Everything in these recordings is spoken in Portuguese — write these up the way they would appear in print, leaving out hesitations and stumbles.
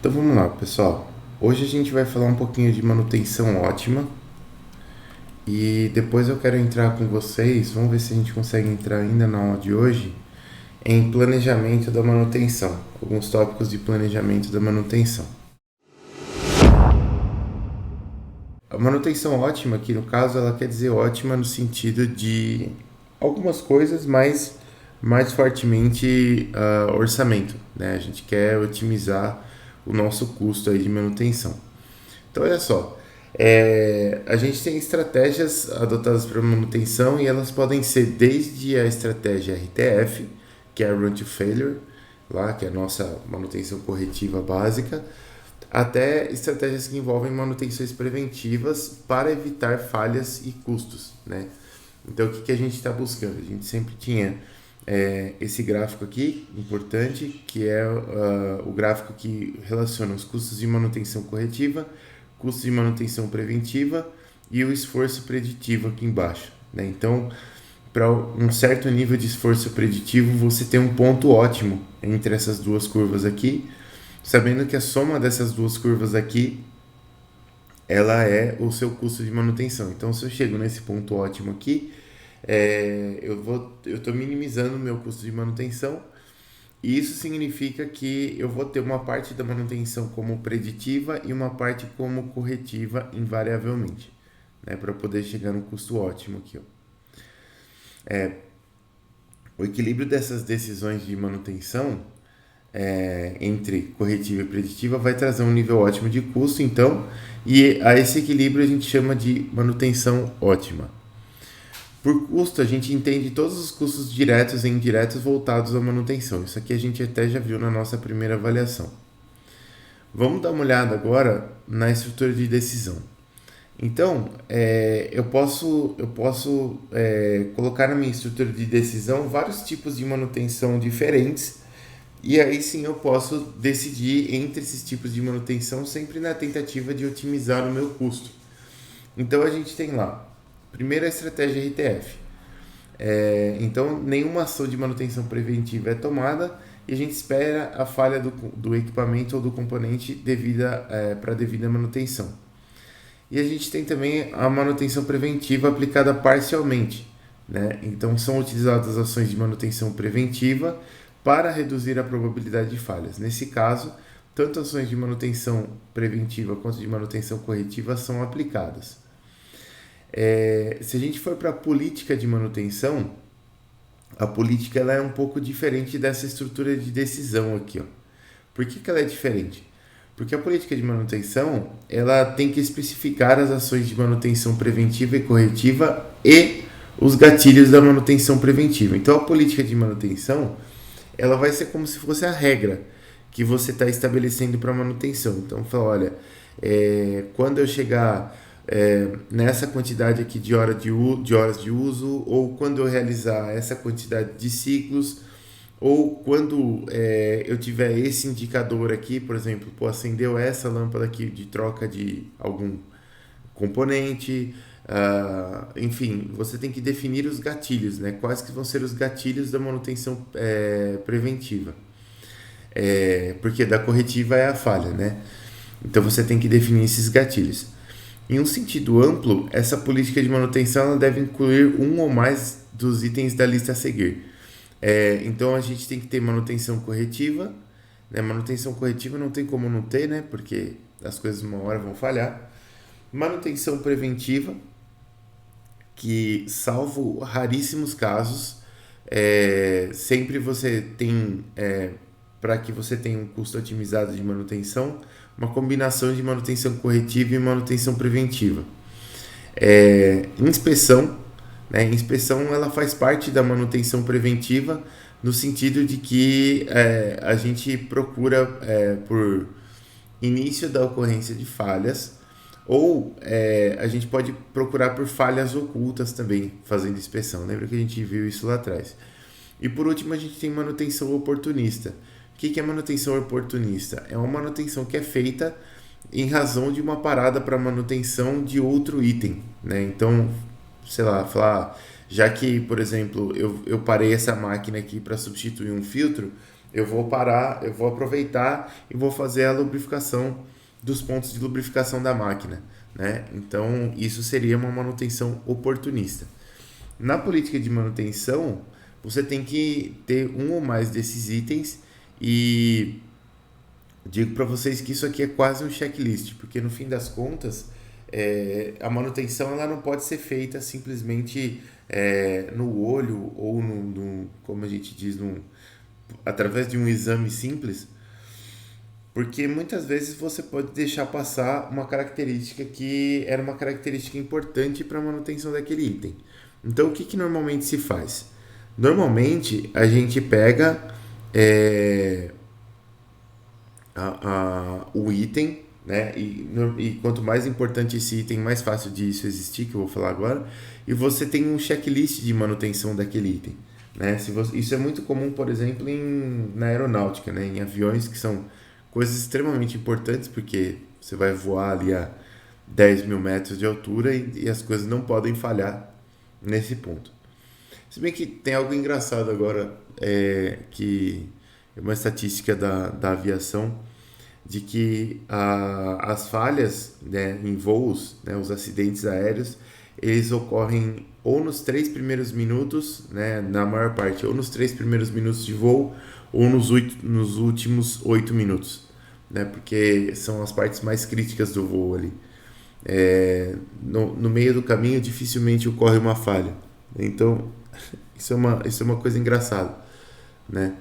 Então vamos lá, pessoal. Hoje a gente vai falar um pouquinho de manutenção ótima e depois eu quero entrar com vocês, vamos ver se a gente consegue entrar ainda na aula de hoje, em planejamento da manutenção, alguns tópicos de planejamento da manutenção. A manutenção ótima, aqui no caso, ela quer dizer ótima no sentido de algumas coisas, mas mais fortemente orçamento, né? A gente quer otimizar o nosso custo aí de manutenção. Então, olha só, a gente tem estratégias adotadas para manutenção e elas podem ser desde a estratégia RTF, que é a Run to Failure, lá, que é a nossa manutenção corretiva básica, até estratégias que envolvem manutenções preventivas para evitar falhas e custos, né? Então, o que a gente está buscando? A gente sempre tinha esse gráfico aqui, importante, que é o gráfico que relaciona os custos de manutenção corretiva, custos de manutenção preventiva e o esforço preditivo aqui embaixo, né? Então, para um certo nível de esforço preditivo, você tem um ponto ótimo entre essas duas curvas aqui, sabendo que a soma dessas duas curvas aqui, ela é o seu custo de manutenção. Então, se eu chego nesse ponto ótimo aqui, eu estou minimizando o meu custo de manutenção, e isso significa que eu vou ter uma parte da manutenção como preditiva e uma parte como corretiva invariavelmente, né, para poder chegar no custo ótimo aqui. O equilíbrio dessas decisões de manutenção entre corretiva e preditiva vai trazer um nível ótimo de custo, então, e a esse equilíbrio a gente chama de manutenção ótima. Por custo, a gente entende todos os custos diretos e indiretos voltados à manutenção. Isso aqui a gente até já viu na nossa primeira avaliação. Vamos dar uma olhada agora na estrutura de decisão. Então, eu posso colocar na minha estrutura de decisão vários tipos de manutenção diferentes, e aí sim eu posso decidir entre esses tipos de manutenção sempre na tentativa de otimizar o meu custo. Então a gente tem lá, primeiro a estratégia RTF. Então nenhuma ação de manutenção preventiva é tomada e a gente espera a falha do equipamento ou do componente para a devida manutenção. E a gente tem também a manutenção preventiva aplicada parcialmente, né? Então são utilizadas ações de manutenção preventiva para reduzir a probabilidade de falhas. Nesse caso, tanto ações de manutenção preventiva quanto de manutenção corretiva são aplicadas. Se a gente for para a política de manutenção, a política ela é um pouco diferente dessa estrutura de decisão aqui. Ó. Por que ela é diferente? Porque a política de manutenção ela tem que especificar as ações de manutenção preventiva e corretiva e os gatilhos da manutenção preventiva. Então, a política de manutenção ela vai ser como se fosse a regra que você está estabelecendo para manutenção. Então, fala, olha, quando eu chegar nessa quantidade aqui de horas de uso, ou quando eu realizar essa quantidade de ciclos, ou quando eu tiver esse indicador aqui, por exemplo, acendeu essa lâmpada aqui de troca de algum componente, enfim, você tem que definir os gatilhos, né? Quais que vão ser os gatilhos da manutenção preventiva, porque da corretiva é a falha, né? Então você tem que definir esses gatilhos. Em um sentido amplo, essa política de manutenção ela deve incluir um ou mais dos itens da lista a seguir. Então a gente tem que ter manutenção corretiva, né? Manutenção corretiva não tem como não ter, né? Porque as coisas uma hora vão falhar. Manutenção preventiva, que salvo raríssimos casos, sempre você tem, para que você tenha um custo otimizado de manutenção, uma combinação de manutenção corretiva e manutenção preventiva. Inspeção, né? Inspeção ela faz parte da manutenção preventiva no sentido de que a gente procura por início da ocorrência de falhas, ou a gente pode procurar por falhas ocultas também, fazendo inspeção. Lembra que a gente viu isso lá atrás. E por último, a gente tem manutenção oportunista. O que é manutenção oportunista? É uma manutenção que é feita em razão de uma parada para manutenção de outro item, né? Então, sei lá, falar, já que, por exemplo, eu parei essa máquina aqui para substituir um filtro, eu vou parar, eu vou aproveitar e vou fazer a lubrificação dos pontos de lubrificação da máquina, né? Então, isso seria uma manutenção oportunista. Na política de manutenção, você tem que ter um ou mais desses itens e digo para vocês que isso aqui é quase um checklist, porque no fim das contas, a manutenção ela não pode ser feita simplesmente no olho ou como a gente diz, através de um exame simples, porque muitas vezes você pode deixar passar uma característica que era uma característica importante para a manutenção daquele item. Então, o que, que normalmente se faz? Normalmente, a gente pega é, o item, né? E quanto mais importante esse item, mais fácil disso existir, que eu vou falar agora. E você tem um checklist de manutenção daquele item, né? Isso é muito comum, por exemplo, na aeronáutica, né? Em aviões que são coisas extremamente importantes, porque você vai voar ali a 10 mil metros de altura e as coisas não podem falhar nesse ponto. Se bem que tem algo engraçado agora, que é uma estatística da aviação, de que as falhas, né, em voos, né, os acidentes aéreos, eles ocorrem ou nos 3 primeiros minutos, né, na maior parte, ou nos 3 primeiros minutos de voo, ou nos últimos 8 minutos, né, porque são as partes mais críticas do voo ali. No meio do caminho, dificilmente ocorre uma falha. Então, isso é uma coisa engraçada, né?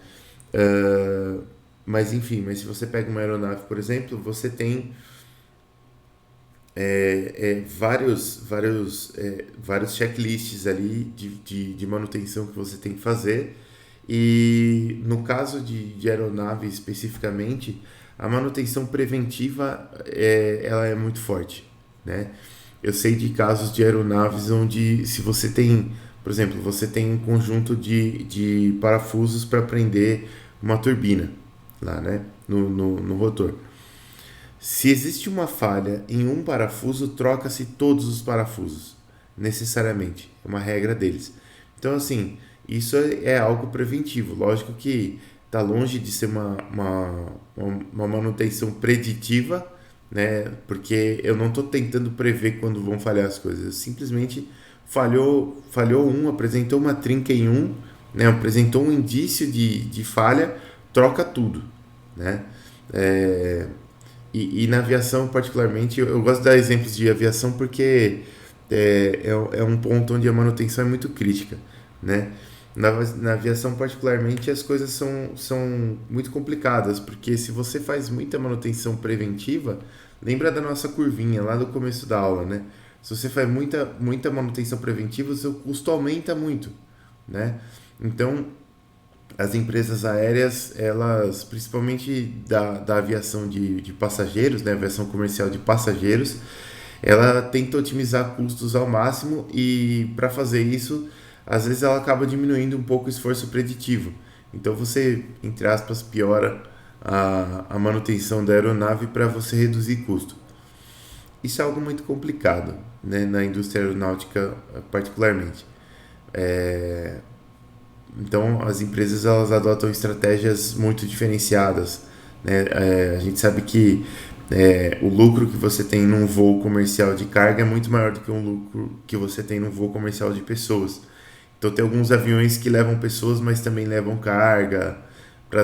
Ah, mas enfim, mas se você pega uma aeronave, por exemplo, você tem vários checklists ali de manutenção que você tem que fazer. E no caso de aeronave especificamente, a manutenção preventiva ela é muito forte, né? Eu sei de casos de aeronaves onde se você tem, por exemplo, você tem um conjunto de parafusos para prender uma turbina lá, né? No rotor. Se existe uma falha em um parafuso, troca-se todos os parafusos, necessariamente. É uma regra deles. Então, assim, isso é algo preventivo. Lógico que está longe de ser uma manutenção preditiva, né? Porque eu não estou tentando prever quando vão falhar as coisas. Eu simplesmente falhou apresentou uma trinca em né? Apresentou um indício de falha, troca tudo, né? É, e na aviação, particularmente, eu gosto de dar exemplos de aviação porque é um ponto onde a manutenção é muito crítica, né? Na aviação, particularmente, as coisas são muito complicadas, porque se você faz muita manutenção preventiva, lembra da nossa curvinha lá do começo da aula, né? Se você faz muita manutenção preventiva, o seu custo aumenta muito, né? Então, as empresas aéreas, elas, principalmente da aviação de passageiros, né, aviação comercial de passageiros, ela tenta otimizar custos ao máximo e para fazer isso, às vezes ela acaba diminuindo um pouco o esforço preditivo. Então você, entre aspas, piora a manutenção da aeronave para você reduzir custo. Isso é algo muito complicado, né, na indústria aeronáutica particularmente. Então, as empresas elas adotam estratégias muito diferenciadas, né? A gente sabe que o lucro que você tem num voo comercial de carga é muito maior do que um lucro que você tem num voo comercial de pessoas. Então, tem alguns aviões que levam pessoas, mas também levam carga para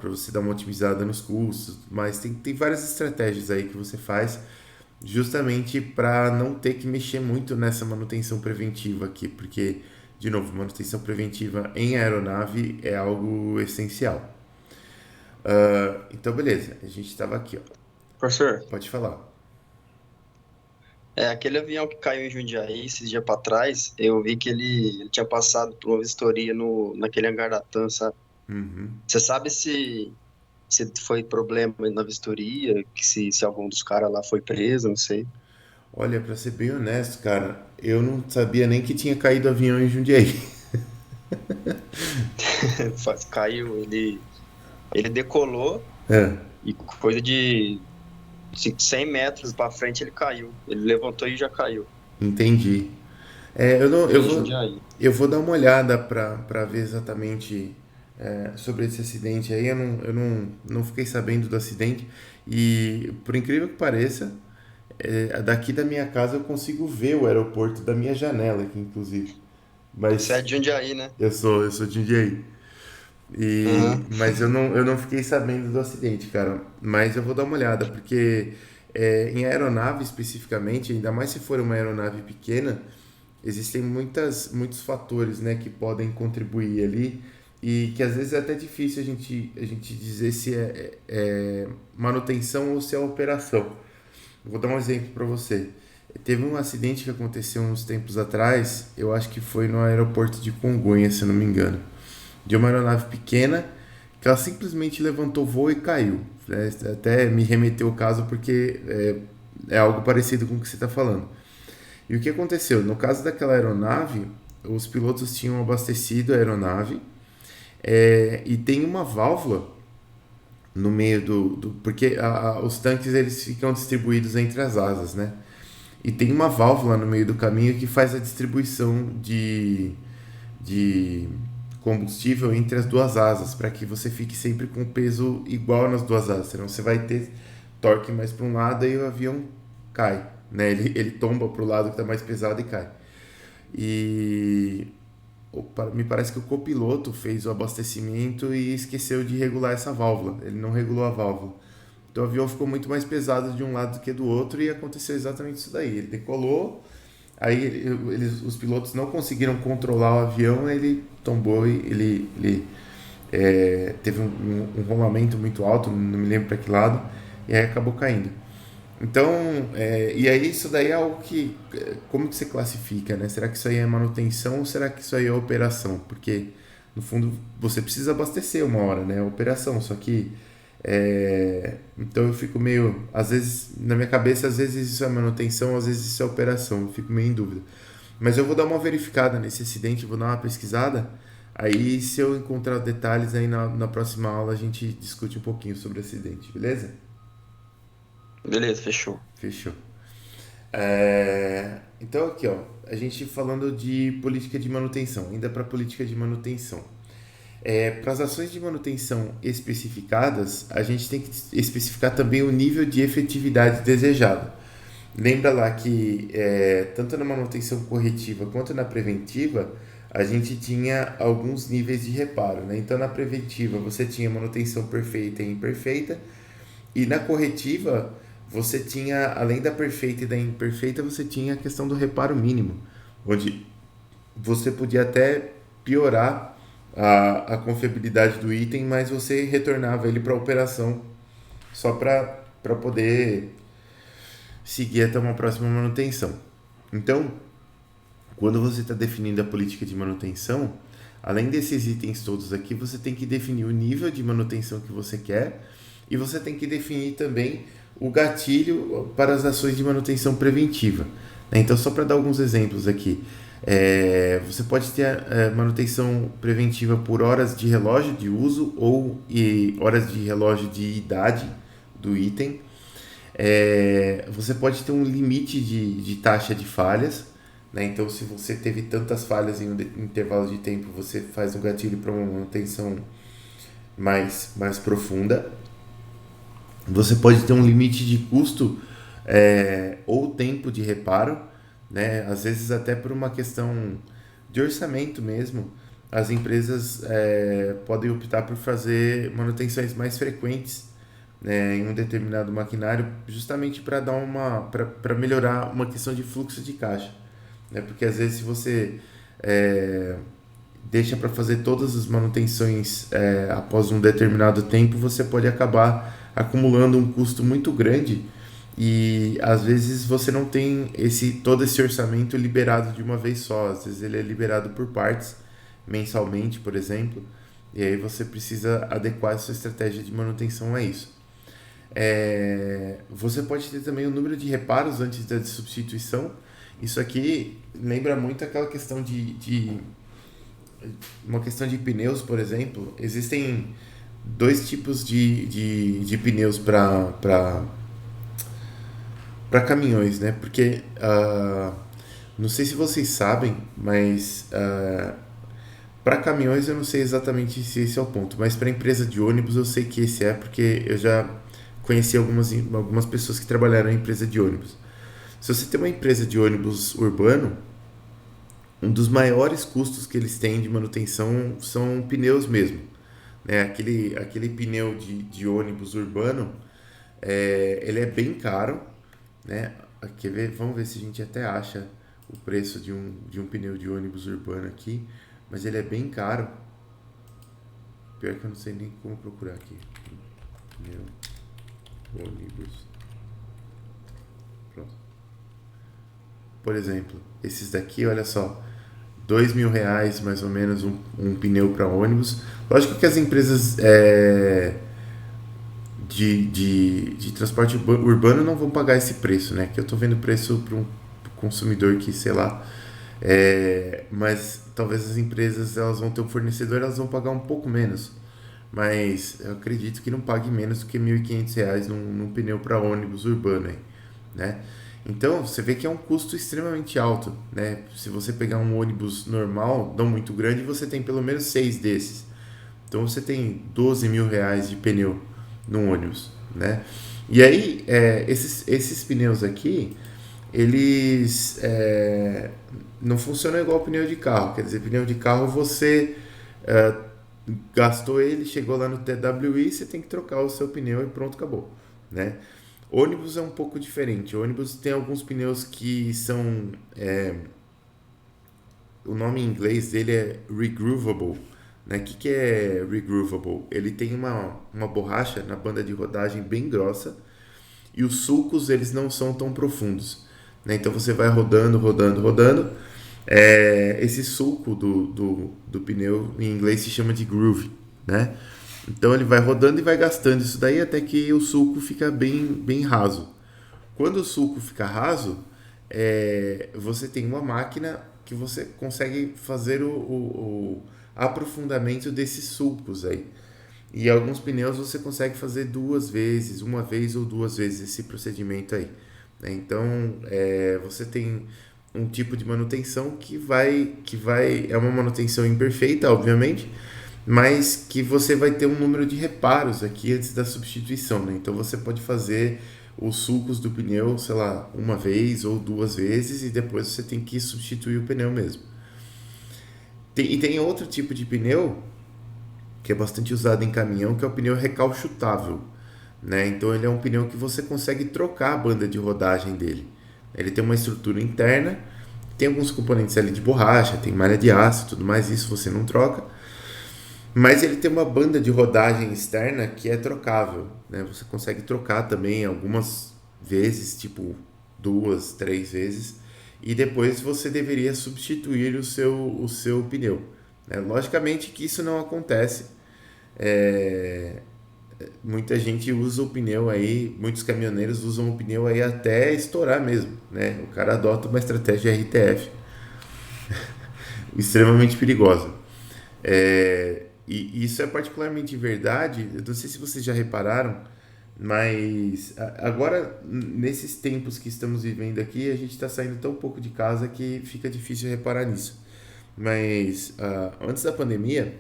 você dar uma otimizada nos custos. Mas tem várias estratégias aí que você faz justamente para não ter que mexer muito nessa manutenção preventiva aqui, porque de novo, manutenção preventiva em aeronave é algo essencial. Então, beleza. A gente estava aqui, ó. Professor, Pode falar. aquele avião que caiu em Jundiaí esses dias para trás, eu vi que ele tinha passado por uma vistoria naquele hangar da TAM, sabe? Uhum. Você sabe se foi problema na vistoria, que se algum dos caras lá foi preso, não sei. Olha, para ser bem honesto, cara, eu não sabia nem que tinha caído avião em Jundiaí. Caiu, ele decolou É, e coisa de 100 metros para frente ele caiu. Ele levantou e já caiu. entendi. Eu, não, Em Jundiaí. eu vou dar uma olhada para ver exatamente. sobre esse acidente aí. Eu não fiquei sabendo do acidente e, por incrível que pareça, daqui da minha casa eu consigo ver o aeroporto da minha janela aqui, inclusive. Você é Mas de Jundiaí, né? eu sou de Jundiaí. Aham. Mas eu não fiquei sabendo do acidente, cara. Mas eu vou dar uma olhada, porque em aeronave especificamente, ainda mais se for uma aeronave pequena, existem muitos fatores, né, que podem contribuir ali e que às vezes é até difícil a gente dizer se é manutenção ou se é operação. Eu vou dar um exemplo para você. Teve um acidente que aconteceu uns tempos atrás, eu acho que foi no aeroporto de Congonhas, se eu não me engano, de uma aeronave pequena que ela simplesmente levantou voo e caiu. Até me remeteu o caso porque é algo parecido com o que você está falando. E o que aconteceu? No caso daquela aeronave, os pilotos tinham abastecido a aeronave e tem uma válvula no meio porque os tanques eles ficam distribuídos entre as asas, né? E tem uma válvula no meio do caminho que faz a distribuição de combustível entre as duas asas, para que você fique sempre com peso igual nas duas asas. Senão você vai ter torque mais para um lado e o avião cai, né? Ele tomba para o lado que está mais pesado e cai. E me parece que o copiloto fez o abastecimento e esqueceu de regular essa válvula. Ele não regulou a válvula. Então o avião ficou muito mais pesado de um lado do que do outro e aconteceu exatamente isso daí. Ele decolou, aí os pilotos não conseguiram controlar o avião, ele tombou e ele teve um rolamento muito alto, não me lembro para que lado, e aí acabou caindo. Então, e aí isso daí é algo que, como que você classifica, né? Será que isso aí é manutenção ou será que isso aí é operação? Porque, no fundo, você precisa abastecer uma hora, né? É operação, só que, então eu fico meio, às vezes, na minha cabeça, às vezes isso é manutenção, às vezes isso é operação, eu fico meio em dúvida. Mas eu vou dar uma verificada nesse acidente, vou dar uma pesquisada, aí se eu encontrar detalhes aí na próxima aula a gente discute um pouquinho sobre o acidente, beleza? Beleza, fechou. Fechou. Então aqui, ó, a gente falando de política de manutenção, ainda para política de manutenção. Para as ações de manutenção especificadas, a gente tem que especificar também o nível de efetividade desejado. Lembra lá que tanto na manutenção corretiva quanto na preventiva, a gente tinha alguns níveis de reparo, né? Então na preventiva você tinha manutenção perfeita e imperfeita, e na corretiva, você tinha, além da perfeita e da imperfeita, você tinha a questão do reparo mínimo, onde você podia até piorar a confiabilidade do item, mas você retornava ele para a operação só para poder seguir até uma próxima manutenção. Então, quando você está definindo a política de manutenção, além desses itens todos aqui, você tem que definir o nível de manutenção que você quer e você tem que definir também o gatilho para as ações de manutenção preventiva. Então, só para dar alguns exemplos aqui, você pode ter manutenção preventiva por horas de relógio de uso ou horas de relógio de idade do item. Você pode ter um limite de taxa de falhas, né? Então, se você teve tantas falhas em um intervalo de tempo, você faz um gatilho para uma manutenção mais profunda. Você pode ter um limite de custo ou tempo de reparo, né? Às vezes até por uma questão de orçamento mesmo, as empresas podem optar por fazer manutenções mais frequentes, né, em um determinado maquinário, justamente para melhorar uma questão de fluxo de caixa, né? Porque às vezes se você deixa para fazer todas as manutenções após um determinado tempo, você pode acabar acumulando um custo muito grande e às vezes você não tem todo esse orçamento liberado de uma vez só, às vezes ele é liberado por partes, mensalmente, por exemplo, e aí você precisa adequar a sua estratégia de manutenção a isso. Você pode ter também o número de reparos antes da substituição. Isso aqui lembra muito aquela questão de uma questão de pneus, por exemplo. Existem dois tipos de pneus para caminhões, né? Porque não sei se vocês sabem, mas Para caminhões eu não sei exatamente se esse é o ponto, mas para empresa de ônibus eu sei que esse é, porque eu já conheci algumas pessoas que trabalharam em empresa de ônibus. Se você tem uma empresa de ônibus urbano, um dos maiores custos que eles têm de manutenção são pneus mesmo. Né? Aquele pneu de ônibus urbano, ele é bem caro. Né? Vamos ver se a gente até acha o preço de um pneu de ônibus urbano aqui, mas ele é bem caro. Pior que eu não sei nem como procurar aqui. Pneu ônibus. Pronto. Por exemplo, esses daqui, olha só, R$ 2.000 mais ou menos um pneu para ônibus. Lógico que as empresas de transporte urbano não vão pagar esse preço, né? Que eu tô vendo o preço para um consumidor que, sei lá, mas talvez as empresas elas vão ter um fornecedor, elas vão pagar um pouco menos. Mas eu acredito que não pague menos do que R$ 1.500 num pneu para ônibus urbano, aí, né? Então você vê que é um custo extremamente alto, né? Se você pegar um ônibus normal, não muito grande, você tem pelo menos 6 desses. Então você tem R$ 12.000 de pneu num ônibus, né? E aí esses pneus aqui, eles não funcionam igual pneu de carro. Quer dizer, pneu de carro você é, gastou ele, chegou lá no TWI, você tem que trocar o seu pneu e pronto, acabou, né? Ônibus é um pouco diferente. O ônibus tem alguns pneus que são. O nome em inglês dele é regroovable. Né? Que é regroovable? Ele tem uma borracha na banda de rodagem bem grossa e os sulcos eles não são tão profundos. Né? Então você vai rodando, rodando, rodando. Esse sulco do pneu em inglês se chama de groove. Né? Então ele vai rodando e vai gastando isso daí até que o sulco fica bem, bem raso. Quando o sulco fica raso, você tem uma máquina que você consegue fazer o aprofundamento desses sulcos aí. E alguns pneus você consegue fazer 2 vezes, uma vez ou 2 vezes esse procedimento aí. Né? Então você tem um tipo de manutenção que vai é uma manutenção imperfeita, obviamente, mas que você vai ter um número de reparos aqui antes da substituição, né? Então você pode fazer os sulcos do pneu, sei lá, uma vez ou 2 vezes e depois você tem que substituir o pneu mesmo. E tem outro tipo de pneu que é bastante usado em caminhão, que é o pneu recalchutável, né? Então ele é um pneu que você consegue trocar a banda de rodagem dele. Ele tem uma estrutura interna, tem alguns componentes ali de borracha, tem malha de aço, tudo mais, isso você não troca. Mas ele tem uma banda de rodagem externa que é trocável, né? Você consegue trocar também algumas vezes, tipo 2, 3 vezes, e depois você deveria substituir o seu pneu. Né? Logicamente que isso não acontece. É, Muita gente usa o pneu aí, muitos caminhoneiros usam o pneu aí até estourar mesmo, né? O cara adota uma estratégia RTF, extremamente perigosa. E isso é particularmente verdade, eu não sei se vocês já repararam, mas agora, nesses tempos que estamos vivendo aqui, a gente está saindo tão pouco de casa que fica difícil reparar nisso. Mas antes da pandemia,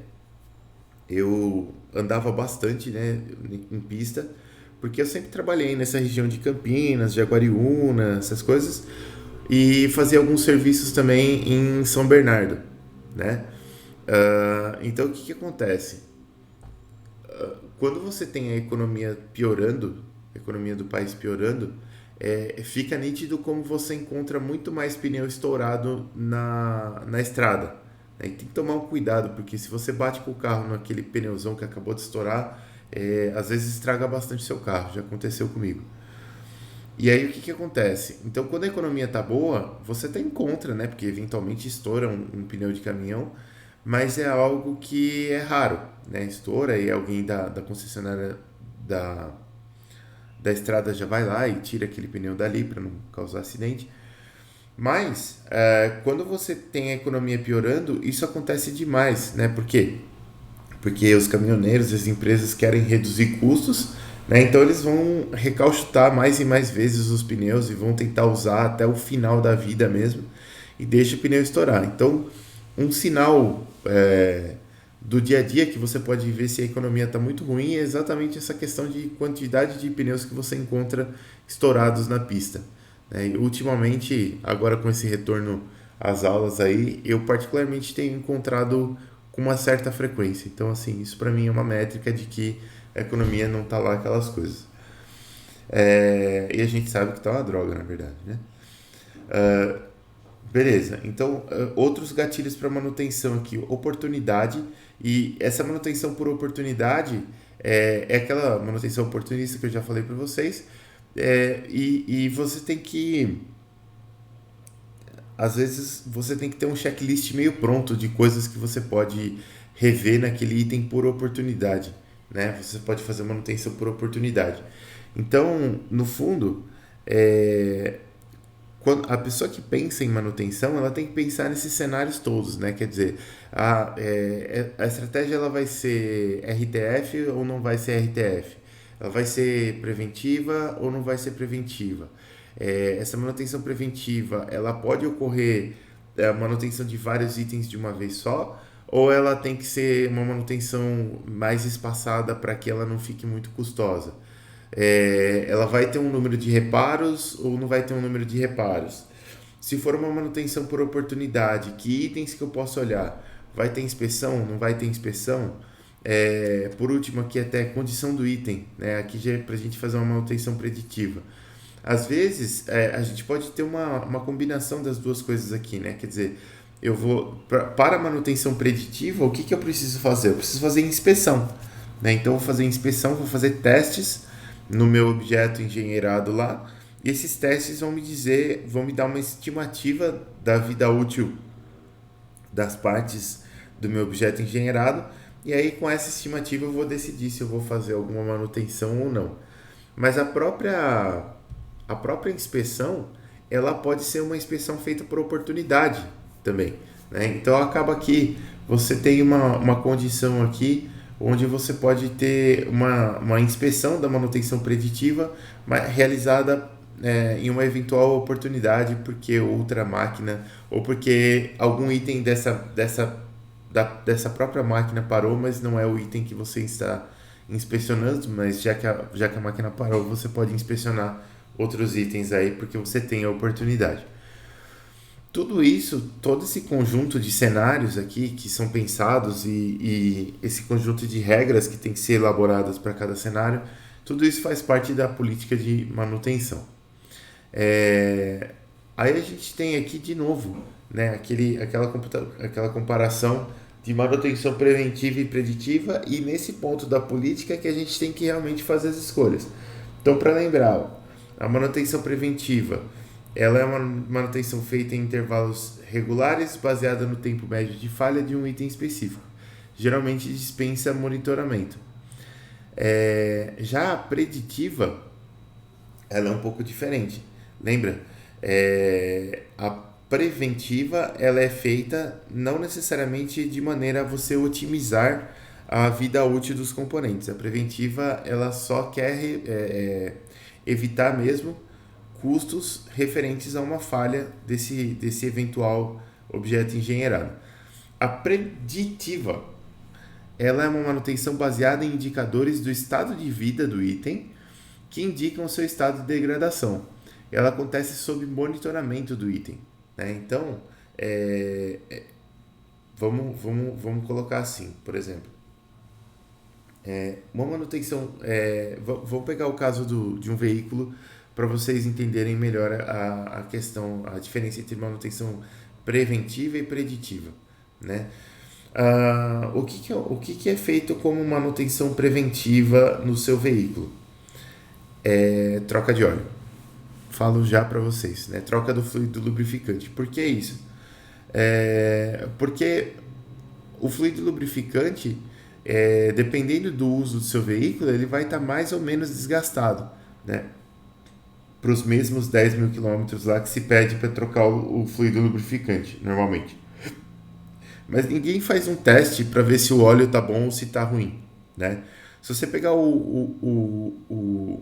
eu andava bastante, né, em pista, porque eu sempre trabalhei nessa região de Campinas, Jaguariúna, essas coisas, e fazia alguns serviços também em São Bernardo, né? Então o que que acontece? Quando você tem a economia piorando, a economia do país piorando, fica nítido como você encontra muito mais pneu estourado na estrada. Né? E tem que tomar um cuidado, porque se você bate com o carro naquele pneuzão que acabou de estourar, às vezes estraga bastante seu carro. Já aconteceu comigo. E aí o que que acontece? Então quando a economia tá boa, você até encontra, né? Porque eventualmente estoura um pneu de caminhão, mas é algo que é raro, né? Estoura e alguém da concessionária da, da estrada já vai lá e tira aquele pneu dali para não causar acidente. Mas quando você tem a economia piorando, isso acontece demais, né? Por quê? Porque os caminhoneiros, as empresas querem reduzir custos, né? Então eles vão recalchutar mais e mais vezes os pneus e vão tentar usar até o final da vida mesmo e deixa o pneu estourar. Então, um sinal do dia a dia que você pode ver se a economia está muito ruim é exatamente essa questão de quantidade de pneus que você encontra estourados na pista. Né? E ultimamente, agora com esse retorno às aulas aí, eu particularmente tenho encontrado com uma certa frequência. Então, assim, isso para mim é uma métrica de que a economia não está lá aquelas coisas. E a gente sabe que está uma droga, na verdade, né? Beleza, então outros gatilhos para manutenção aqui, oportunidade, e essa manutenção por oportunidade é aquela manutenção oportunista que eu já falei para vocês, e você tem que, às vezes, você tem que ter um checklist meio pronto de coisas que você pode rever naquele item por oportunidade, né? Você pode fazer manutenção por oportunidade. Então, no fundo, quando a pessoa que pensa em manutenção, ela tem que pensar nesses cenários todos, né? Quer dizer, a estratégia ela vai ser RTF ou não vai ser RTF? Ela vai ser preventiva ou não vai ser preventiva? Essa manutenção preventiva, ela pode ocorrer a manutenção de vários itens de uma vez só, ou ela tem que ser uma manutenção mais espaçada para que ela não fique muito custosa? Ela vai ter um número de reparos ou não vai ter um número de reparos? Se for uma manutenção por oportunidade, que itens que eu posso olhar? Vai ter inspeção? Não vai ter inspeção? Por último, aqui até condição do item, né? Aqui já é para a gente fazer uma manutenção preditiva. Às vezes, a gente pode ter uma combinação das duas coisas aqui, né? Quer dizer, eu vou para a manutenção preditiva, o que, que eu preciso fazer? Eu preciso fazer inspeção, né? Então, eu vou fazer inspeção, vou fazer testes no meu objeto engenheirado lá, e esses testes vão me dar uma estimativa da vida útil das partes do meu objeto engenheirado, e aí com essa estimativa eu vou decidir se eu vou fazer alguma manutenção ou não. Mas a própria inspeção, ela pode ser uma inspeção feita por oportunidade também, né? Então acaba que você tem uma condição aqui onde você pode ter uma inspeção da manutenção preditiva realizada em uma eventual oportunidade, porque outra máquina ou porque algum item dessa própria máquina parou, mas não é o item que você está inspecionando, mas já que a máquina parou, você pode inspecionar outros itens aí, porque você tem a oportunidade. Tudo isso, todo esse conjunto de cenários aqui que são pensados e esse conjunto de regras que tem que ser elaboradas para cada cenário, tudo isso faz parte da política de manutenção. Aí a gente tem aqui de novo, né, aquela comparação de manutenção preventiva e preditiva, e nesse ponto da política que a gente tem que realmente fazer as escolhas. Então, para lembrar, a manutenção preventiva, ela é uma manutenção feita em intervalos regulares, baseada no tempo médio de falha de um item específico. Geralmente dispensa monitoramento. Já a preditiva, ela é um pouco diferente. Lembra? A preventiva, ela é feita não necessariamente de maneira a você otimizar a vida útil dos componentes. A preventiva, ela só quer evitar mesmo custos referentes a uma falha desse eventual objeto engenheirado. A preditiva, ela é uma manutenção baseada em indicadores do estado de vida do item que indicam o seu estado de degradação. Ela acontece sob monitoramento do item, né? Então, vamos colocar assim, por exemplo. Uma manutenção. Vou pegar o caso de um veículo para vocês entenderem melhor a questão, a diferença entre manutenção preventiva e preditiva, né? O que é feito como manutenção preventiva no seu veículo? Troca de óleo. Falo já para vocês, né? Troca do fluido lubrificante. Por que isso? Porque o fluido lubrificante, dependendo do uso do seu veículo, ele vai estar mais ou menos desgastado, né? Para os mesmos 10 mil quilômetros lá que se pede para trocar o fluido lubrificante, normalmente. Mas ninguém faz um teste para ver se o óleo está bom ou se está ruim, né? Se você pegar o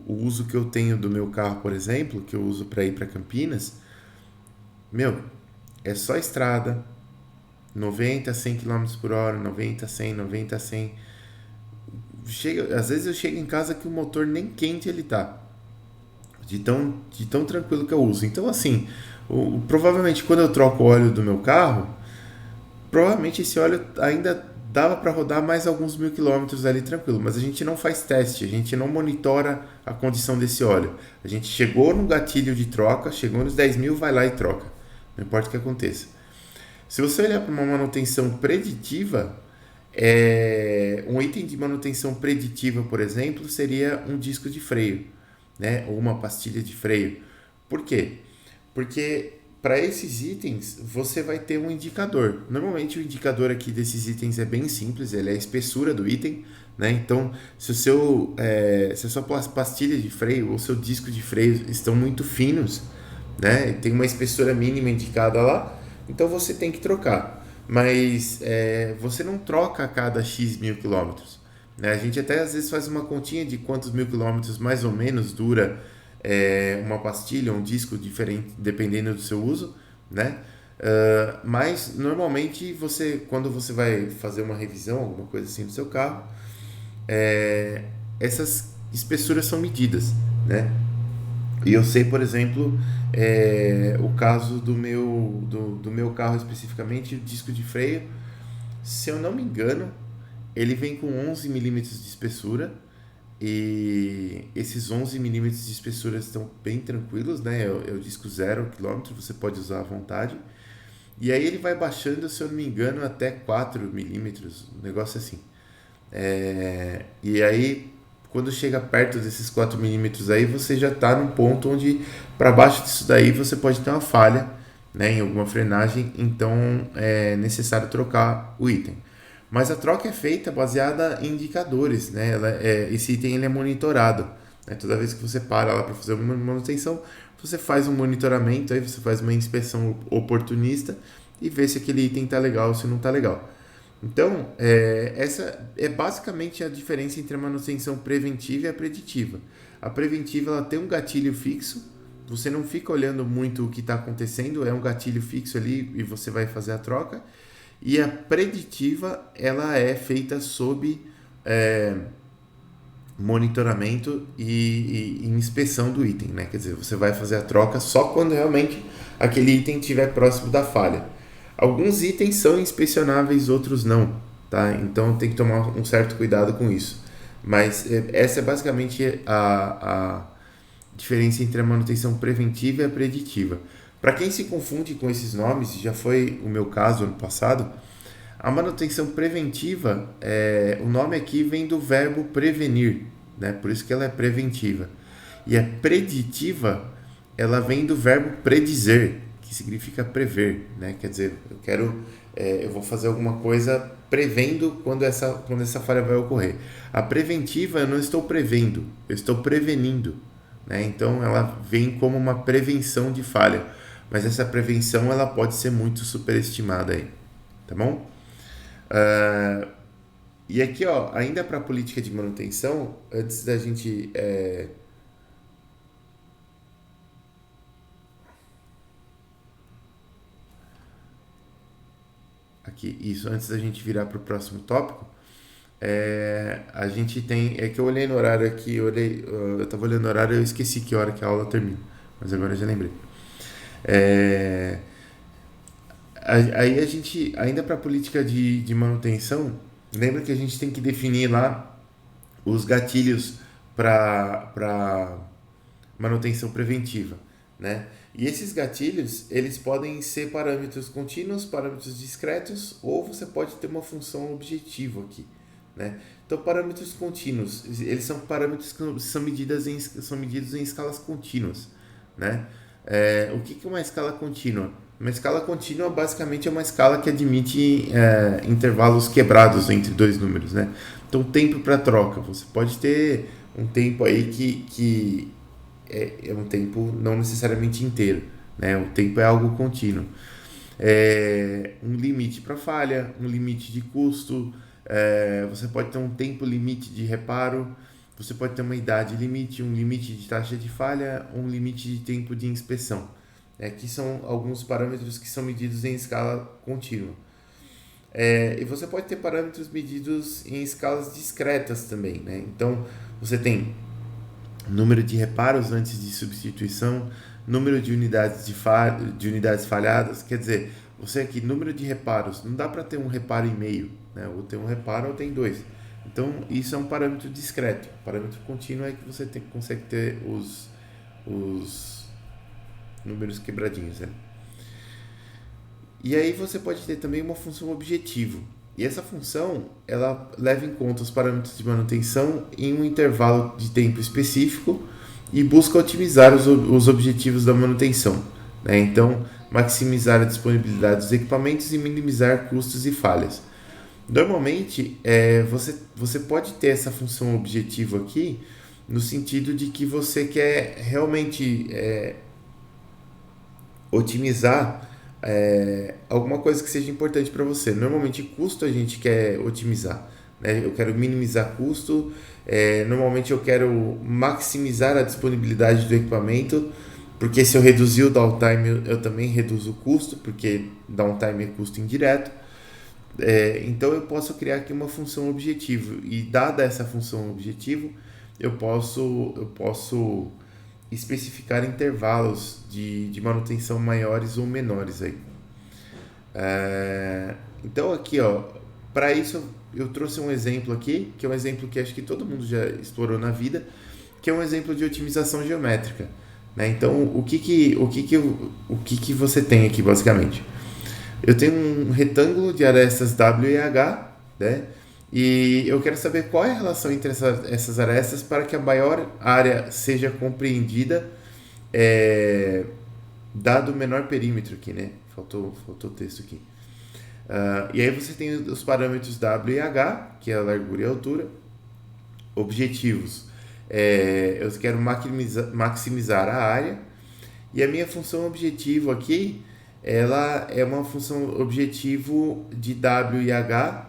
uso que eu tenho do meu carro, por exemplo, que eu uso para ir para Campinas, meu, é só estrada, 90, 100 km por hora, 90, 100, 90, 100. Às vezes eu chego em casa que o motor nem quente ele tá, de tão tranquilo que eu uso. Então, assim, provavelmente quando eu troco o óleo do meu carro, provavelmente esse óleo ainda dava para rodar mais alguns 1.000 quilômetros ali tranquilo, mas a gente não faz teste, a gente não monitora a condição desse óleo. A gente chegou no gatilho de troca, chegou nos 10 mil, vai lá e troca, não importa o que aconteça. Se você olhar para uma manutenção preditiva, um item de manutenção preditiva, por exemplo, seria um disco de freio, né? Ou uma pastilha de freio. Por quê? Porque para esses itens você vai ter um indicador. Normalmente o indicador aqui desses itens é bem simples, ele é a espessura do item, né? Então, se a sua pastilha de freio ou seu disco de freio estão muito finos, né? Tem uma espessura mínima indicada lá, então você tem que trocar. Mas você não troca a cada X mil quilômetros, né? A gente até às vezes faz uma continha de quantos mil quilômetros mais ou menos dura uma pastilha, um disco diferente, dependendo do seu uso, né? Mas normalmente quando você vai fazer uma revisão, alguma coisa assim do seu carro, essas espessuras são medidas, né? E eu sei, por exemplo, o caso do meu carro especificamente, o disco de freio, se eu não me engano, ele vem com 11 milímetros de espessura e esses 11 milímetros de espessura estão bem tranquilos, né? É o disco 0 km, você pode usar à vontade. E aí ele vai baixando, se eu não me engano, até 4 milímetros, um negócio assim. E aí, quando chega perto desses 4 milímetros aí, você já está num ponto onde, para baixo disso daí, você pode ter uma falha, né, em alguma frenagem, então é necessário trocar o item. Mas a troca é feita baseada em indicadores, né? Esse item ele é monitorado, né? Toda vez que você para lá para fazer uma manutenção, você faz um monitoramento, aí você faz uma inspeção oportunista e vê se aquele item está legal ou se não está legal. Então, essa é basicamente a diferença entre a manutenção preventiva e a preditiva. A preventiva ela tem um gatilho fixo, você não fica olhando muito o que está acontecendo, é um gatilho fixo ali e você vai fazer a troca. E a preditiva ela é feita sob monitoramento e inspeção do item, né? Quer dizer, você vai fazer a troca só quando realmente aquele item estiver próximo da falha. Alguns itens são inspecionáveis, outros não, tá? Então tem que tomar um certo cuidado com isso. Mas essa é basicamente a diferença entre a manutenção preventiva e a preditiva. Para quem se confunde com esses nomes, já foi o meu caso ano passado, a manutenção preventiva, o nome aqui vem do verbo prevenir, né? Por isso que ela é preventiva. E a preditiva, ela vem do verbo predizer, que significa prever, né? Quer dizer, eu vou fazer alguma coisa prevendo quando essa falha vai ocorrer. A preventiva eu não estou prevendo, eu estou prevenindo, né? Então ela vem como uma prevenção de falha, mas essa prevenção ela pode ser muito superestimada aí, tá bom? Uh, e aqui, ó, ainda para a política de manutenção, antes da gente antes da gente virar para o próximo tópico, a gente tem, que eu olhei no horário aqui, eu estava olhando no horário e eu esqueci que hora que a aula termina, mas agora eu já lembrei. Aí a gente, ainda para a política de manutenção, lembra que a gente tem que definir lá os gatilhos para manutenção preventiva, né? E esses gatilhos, eles podem ser parâmetros contínuos, parâmetros discretos, ou você pode ter uma função objetivo aqui, né? Então, parâmetros contínuos, eles são parâmetros que são medidos em escalas contínuas, né? O que é uma escala contínua? Uma escala contínua basicamente é uma escala que admite intervalos quebrados entre dois números, né? Então, tempo para troca, você pode ter um tempo aí que é um tempo não necessariamente inteiro, né? O tempo é algo contínuo. Um limite para falha, um limite de custo, você pode ter um tempo limite de reparo, você pode ter uma idade limite, um limite de taxa de falha, um limite de tempo de inspeção. Aqui são alguns parâmetros que são medidos em escala contínua. E você pode ter parâmetros medidos em escalas discretas também, né? Então, você tem número de reparos antes de substituição, número de unidades de unidades falhadas, quer dizer, você aqui, número de reparos, não dá para ter um reparo e meio, né? Ou tem um reparo ou tem dois. Então, isso é um parâmetro discreto. O parâmetro contínuo é que você consegue ter os números quebradinhos, né? E aí você pode ter também uma função objetivo. E essa função, ela leva em conta os parâmetros de manutenção em um intervalo de tempo específico e busca otimizar os objetivos da manutenção, né? Então, maximizar a disponibilidade dos equipamentos e minimizar custos e falhas. Normalmente, você pode ter essa função objetivo aqui no sentido de que você quer realmente otimizar alguma coisa que seja importante para você. Normalmente, custo a gente quer otimizar, né? Eu quero minimizar custo, normalmente eu quero maximizar a disponibilidade do equipamento, porque se eu reduzir o downtime, eu também reduzo o custo, porque downtime é custo indireto. Então eu posso criar aqui uma função objetivo, e dada essa função objetivo, eu posso especificar intervalos de manutenção maiores ou menores aí. Então aqui, ó, para isso eu trouxe um exemplo aqui, que é um exemplo que acho que todo mundo já explorou na vida, que é um exemplo de otimização geométrica, né? Então o que você tem aqui basicamente? Eu tenho um retângulo de arestas W e H, né? E eu quero saber qual é a relação entre essas arestas para que a maior área seja compreendida, dado o menor perímetro aqui, né? Faltou texto aqui. E aí você tem os parâmetros W e H, que é a largura e a altura. Objetivos. Eu quero maximizar a área. E a minha função objetivo aqui, ela é uma função objetivo de W e H,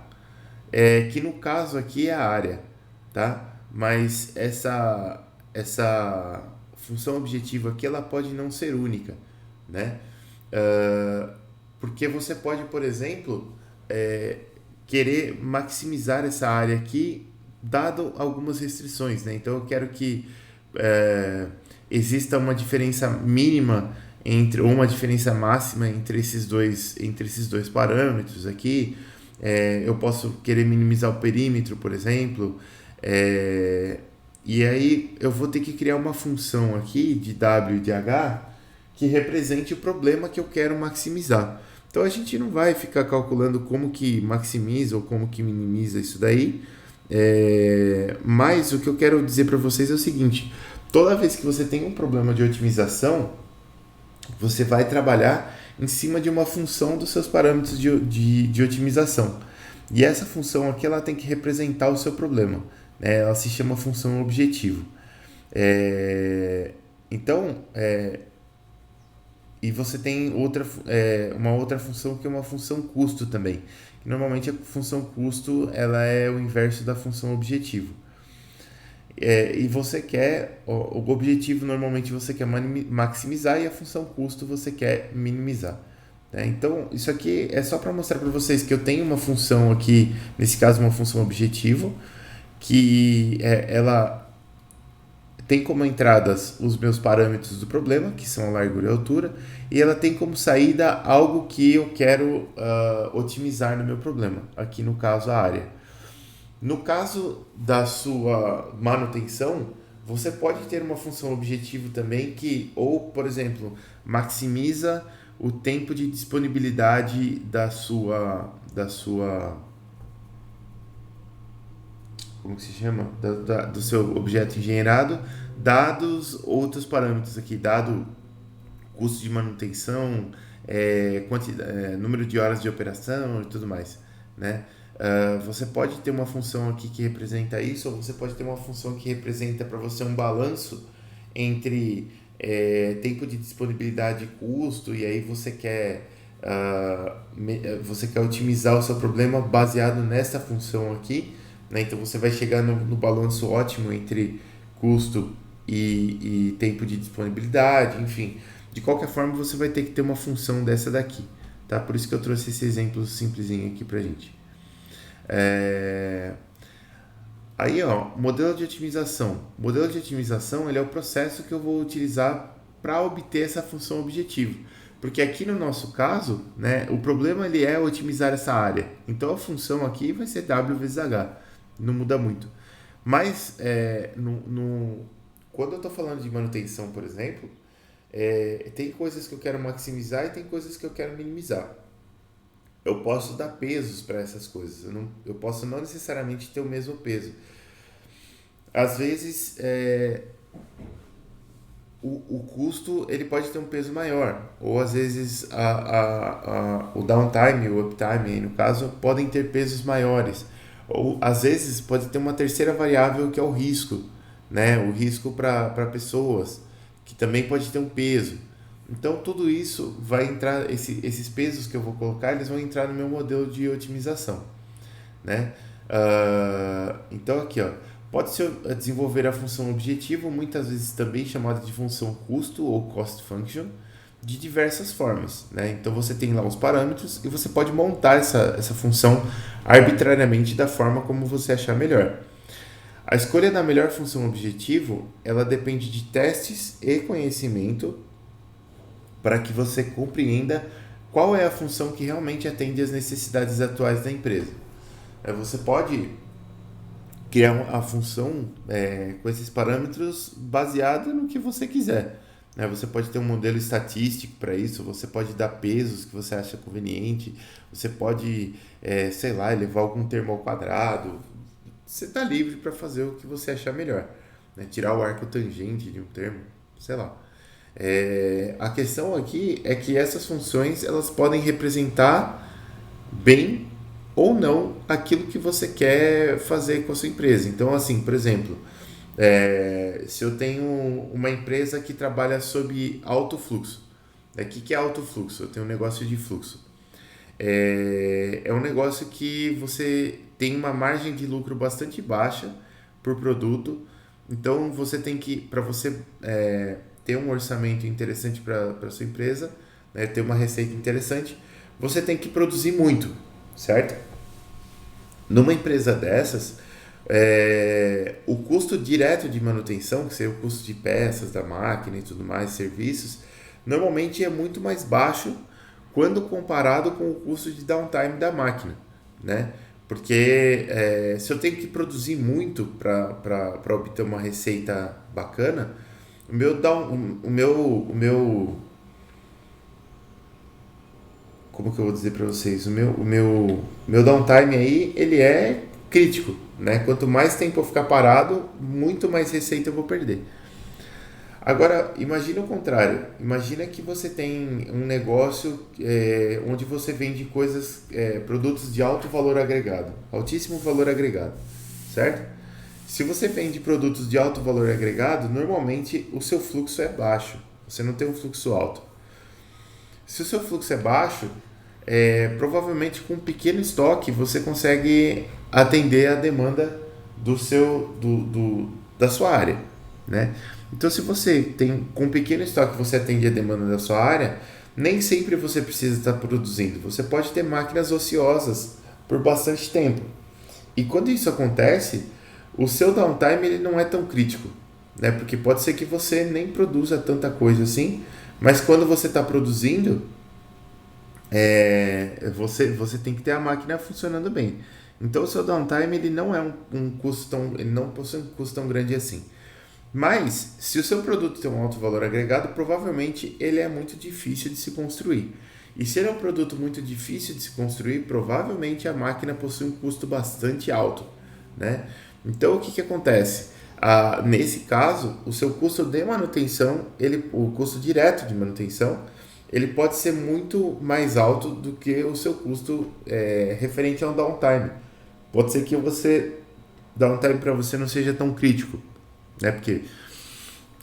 que no caso aqui é a área, tá? Mas essa função objetiva aqui, ela pode não ser única, né? Porque você pode, por exemplo, querer maximizar essa área aqui, dado algumas restrições, né? Então eu quero que exista uma diferença mínima ou uma diferença máxima entre esses dois parâmetros aqui. Eu posso querer minimizar o perímetro, por exemplo, e aí eu vou ter que criar uma função aqui de W e de H que represente o problema que eu quero maximizar. Então a gente não vai ficar calculando como que maximiza ou como que minimiza isso daí, mas o que eu quero dizer para vocês é o seguinte: toda vez que você tem um problema de otimização, você vai trabalhar em cima de uma função dos seus parâmetros de otimização. E essa função aqui, ela tem que representar o seu problema, né? Ela se chama função objetivo. Então, e você tem uma outra função que é uma função custo também. Normalmente a função custo, ela é o inverso da função objetivo. E você quer, o objetivo normalmente você quer maximizar e a função custo você quer minimizar, né? Então isso aqui é só para mostrar para vocês que eu tenho uma função aqui, nesse caso uma função objetivo, que ela tem como entradas os meus parâmetros do problema, que são a largura e a altura, e ela tem como saída algo que eu quero otimizar no meu problema, aqui no caso a área. No caso da sua manutenção, você pode ter uma função objetivo também que, ou, por exemplo, maximiza o tempo de disponibilidade como que se chama? Do seu objeto engenheirado, dados outros parâmetros aqui, dado custo de manutenção, número de horas de operação e tudo mais, né? Você pode ter uma função aqui que representa isso, ou você pode ter uma função que representa para você um balanço entre tempo de disponibilidade e custo, e aí você quer otimizar o seu problema baseado nessa função aqui, né? Então você vai chegar no balanço ótimo entre custo e tempo de disponibilidade, enfim. De qualquer forma, você vai ter que ter uma função dessa daqui, tá? Por isso que eu trouxe esse exemplo simplesinho aqui pra gente. Aí, ó, modelo de otimização. O modelo de otimização, ele é o processo que eu vou utilizar para obter essa função objetivo. Porque aqui no nosso caso, né, o problema ele é otimizar essa área. Então a função aqui vai ser W vezes H. Não muda muito. Mas quando eu estou falando de manutenção, por exemplo, tem coisas que eu quero maximizar e tem coisas que eu quero minimizar. Eu posso dar pesos para essas coisas. Eu posso não necessariamente ter o mesmo peso. Às vezes, o custo ele pode ter um peso maior. Ou às vezes o downtime, o uptime, no caso, podem ter pesos maiores. Ou às vezes pode ter uma terceira variável que é o risco, né? O risco para pessoas, que também pode ter um peso. Então tudo isso vai entrar, esses pesos que eu vou colocar, eles vão entrar no meu modelo de otimização, né? Então aqui, ó, pode-se desenvolver a função objetivo, muitas vezes também chamada de função custo ou cost function, de diversas formas, né? Então você tem lá os parâmetros e você pode montar essa função arbitrariamente da forma como você achar melhor. A escolha da melhor função objetivo, ela depende de testes e conhecimento para que você compreenda qual é a função que realmente atende às necessidades atuais da empresa. Você pode criar a função com esses parâmetros baseado no que você quiser. Você pode ter um modelo estatístico para isso, você pode dar pesos que você acha conveniente, você pode, sei lá, elevar algum termo ao quadrado. Você está livre para fazer o que você achar melhor. Tirar o arco tangente de um termo, sei lá. A questão aqui é que essas funções elas podem representar bem ou não aquilo que você quer fazer com a sua empresa. Então, assim, por exemplo, se eu tenho uma empresa que trabalha sob alto fluxo, o que é alto fluxo? Eu tenho um negócio de fluxo. É um negócio que você tem uma margem de lucro bastante baixa por produto. Então, você tem que, para você ter um orçamento interessante para a sua empresa, né, ter uma receita interessante, você tem que produzir muito, certo? Numa empresa dessas, o custo direto de manutenção, que seria o custo de peças da máquina e tudo mais, serviços, normalmente é muito mais baixo quando comparado com o custo de downtime da máquina, né? Porque se eu tenho que produzir muito para obter uma receita bacana, o meu como que eu vou dizer para vocês? O meu downtime aí, ele é crítico, né? Quanto mais tempo eu ficar parado, muito mais receita eu vou perder. Agora, imagina o contrário. Imagina que você tem um negócio onde você vende coisas, produtos de alto valor agregado, altíssimo valor agregado, certo? Se você vende produtos de alto valor agregado, normalmente o seu fluxo é baixo. Você não tem um fluxo alto. Se o seu fluxo é baixo, provavelmente com um pequeno estoque você consegue atender a demanda da sua área, né? Então, se você tem com um pequeno estoque você atende a demanda da sua área, nem sempre você precisa estar produzindo. Você pode ter máquinas ociosas por bastante tempo. E quando isso acontece, o seu downtime ele não é tão crítico, né? Porque pode ser que você nem produza tanta coisa assim, mas quando você está produzindo, você tem que ter a máquina funcionando bem. Então o seu downtime ele não é um custo ele não possui um custo tão grande assim. Mas se o seu produto tem um alto valor agregado, provavelmente ele é muito difícil de se construir. E se ele é um produto muito difícil de se construir, provavelmente a máquina possui um custo bastante alto, né? Então o que acontece? Nesse caso, o seu custo de manutenção, o custo direto de manutenção, ele pode ser muito mais alto do que o seu custo referente ao downtime. Pode ser que downtime para você não seja tão crítico, né? Porque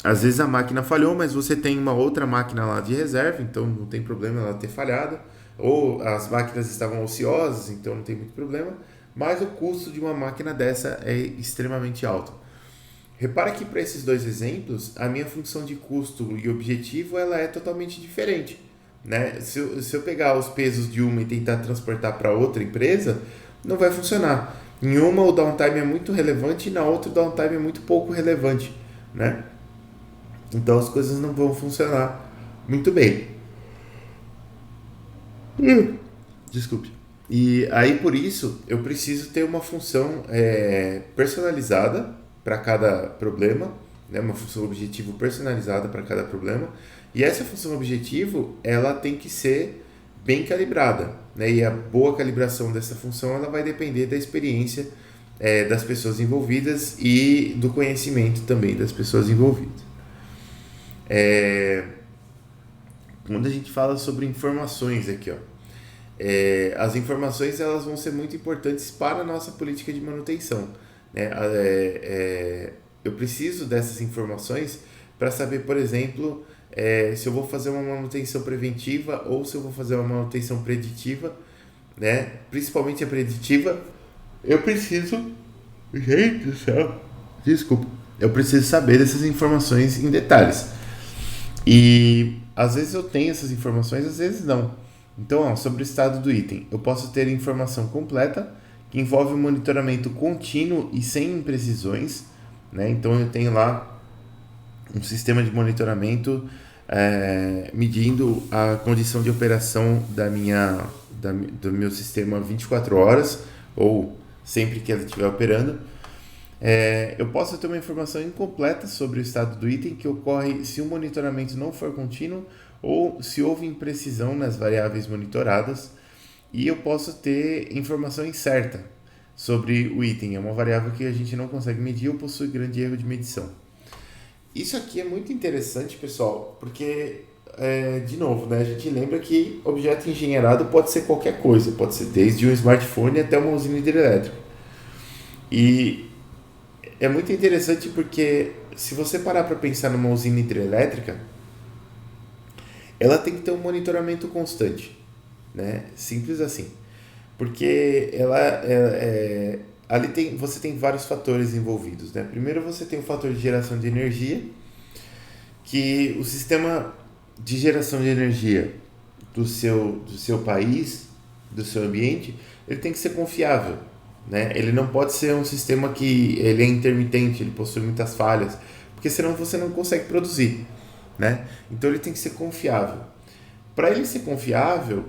às vezes a máquina falhou, mas você tem uma outra máquina lá de reserva, então não tem problema ela ter falhado. Ou as máquinas estavam ociosas, então não tem muito problema. Mas o custo de uma máquina dessa é extremamente alto. Repara que para esses dois exemplos, a minha função de custo e objetivo ela é totalmente diferente, né? Se eu pegar os pesos de uma e tentar transportar para outra empresa, não vai funcionar. Em uma o downtime é muito relevante e na outra o downtime é muito pouco relevante, né? Então as coisas não vão funcionar muito bem. Desculpe. E aí por isso eu preciso ter uma função personalizada para cada problema, né? Uma função objetivo personalizada para cada problema. E essa função objetivo ela tem que ser bem calibrada, né? E a boa calibração dessa função ela vai depender da experiência das pessoas envolvidas e do conhecimento também das pessoas envolvidas. Quando a gente fala sobre informações aqui, ó, as informações elas vão ser muito importantes para a nossa política de manutenção, né? Eu preciso dessas informações para saber, por exemplo, se eu vou fazer uma manutenção preventiva ou se eu vou fazer uma manutenção preditiva, né? Principalmente a preditiva, eu preciso... Gente do céu, desculpa. Eu preciso saber dessas informações em detalhes. E às vezes eu tenho essas informações, às vezes não. Então, ó, sobre o estado do item, eu posso ter informação completa que envolve um monitoramento contínuo e sem imprecisões, né? Então eu tenho lá um sistema de monitoramento medindo a condição de operação do meu sistema 24 horas ou sempre que ela estiver operando. Eu posso ter uma informação incompleta sobre o estado do item que ocorre se o monitoramento não for contínuo ou se houve imprecisão nas variáveis monitoradas, e eu posso ter informação incerta sobre o item, é uma variável que a gente não consegue medir ou possui grande erro de medição. Isso aqui é muito interessante, pessoal, porque, de novo, né, a gente lembra que objeto engenheirado pode ser qualquer coisa, pode ser desde um smartphone até uma usina hidrelétrica. E é muito interessante porque se você parar para pensar numa usina hidrelétrica, ela tem que ter um monitoramento constante, né? Simples assim. Porque ali você tem vários fatores envolvidos, né? Primeiro você tem o fator de geração de energia, que o sistema de geração de energia do seu país, do seu ambiente, ele tem que ser confiável, né? Ele não pode ser um sistema que ele é intermitente, ele possui muitas falhas, porque senão você não consegue produzir, né? Então ele tem que ser confiável. Para ele ser confiável,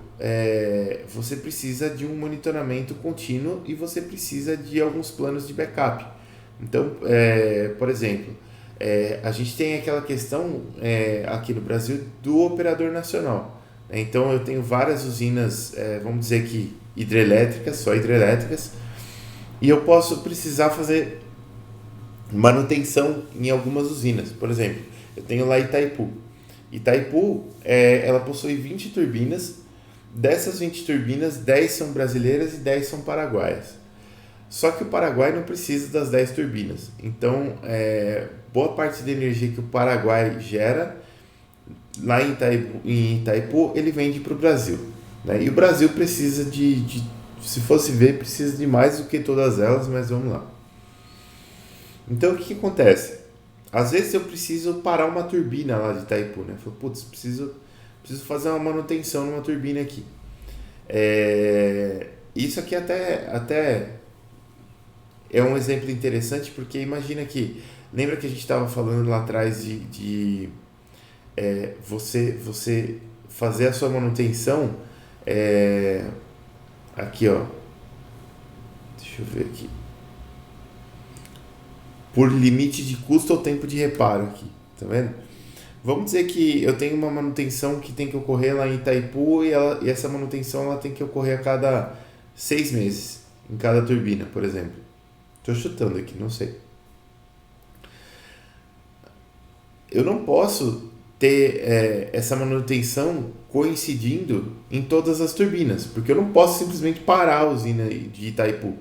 você precisa de um monitoramento contínuo e você precisa de alguns planos de backup. Então, por exemplo, a gente tem aquela questão aqui no Brasil do operador nacional. Então eu tenho várias usinas, vamos dizer que hidrelétricas, só hidrelétricas, e eu posso precisar fazer manutenção em algumas usinas. Por exemplo, eu tenho lá Itaipu. Itaipu, ela possui 20 turbinas. Dessas 20 turbinas, 10 são brasileiras e 10 são paraguaias. Só que o Paraguai não precisa das 10 turbinas. Então, boa parte da energia que o Paraguai gera lá em Itaipu ele vende para o Brasil, né? E o Brasil precisa se fosse ver, precisa de mais do que todas elas, mas vamos lá. Então, o que acontece? Às vezes eu preciso parar uma turbina lá de Itaipu, né? Falo, putz, preciso fazer uma manutenção numa turbina aqui. Isso aqui até é um exemplo interessante, porque imagina que... Lembra que a gente estava falando lá atrás de você fazer a sua manutenção... aqui, ó. Deixa eu ver aqui. Por limite de custo ou tempo de reparo aqui, tá vendo? Vamos dizer que eu tenho uma manutenção que tem que ocorrer lá em Itaipu e essa manutenção ela tem que ocorrer a cada 6 meses, em cada turbina, por exemplo. Estou chutando aqui, não sei. Eu não posso ter essa manutenção coincidindo em todas as turbinas, porque eu não posso simplesmente parar a usina de Itaipu,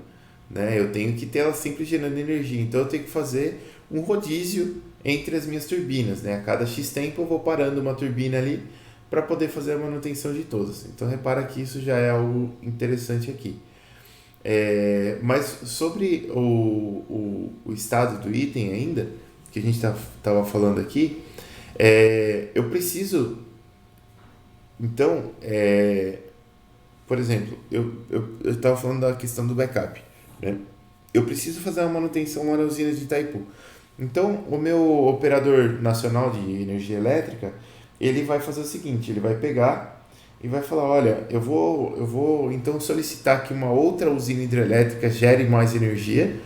né? Eu tenho que ter ela sempre gerando energia, então eu tenho que fazer um rodízio entre as minhas turbinas, né? A cada X tempo eu vou parando uma turbina ali para poder fazer a manutenção de todas. Então repara que isso já é algo interessante aqui. Mas sobre o estado do item ainda, que a gente estava falando aqui, eu preciso Então, por exemplo, eu estava falando da questão do backup, né? Eu preciso fazer uma manutenção lá na usina de Itaipu. Então, o meu operador nacional de energia elétrica, ele vai fazer o seguinte, ele vai pegar e vai falar, olha, eu vou então solicitar que uma outra usina hidrelétrica gere mais energia,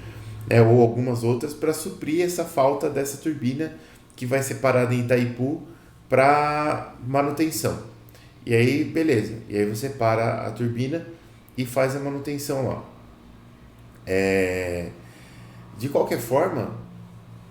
né, ou algumas outras, para suprir essa falta dessa turbina que vai ser parada em Itaipu para manutenção. E aí, beleza. E aí você para a turbina e faz a manutenção lá. É, de qualquer forma,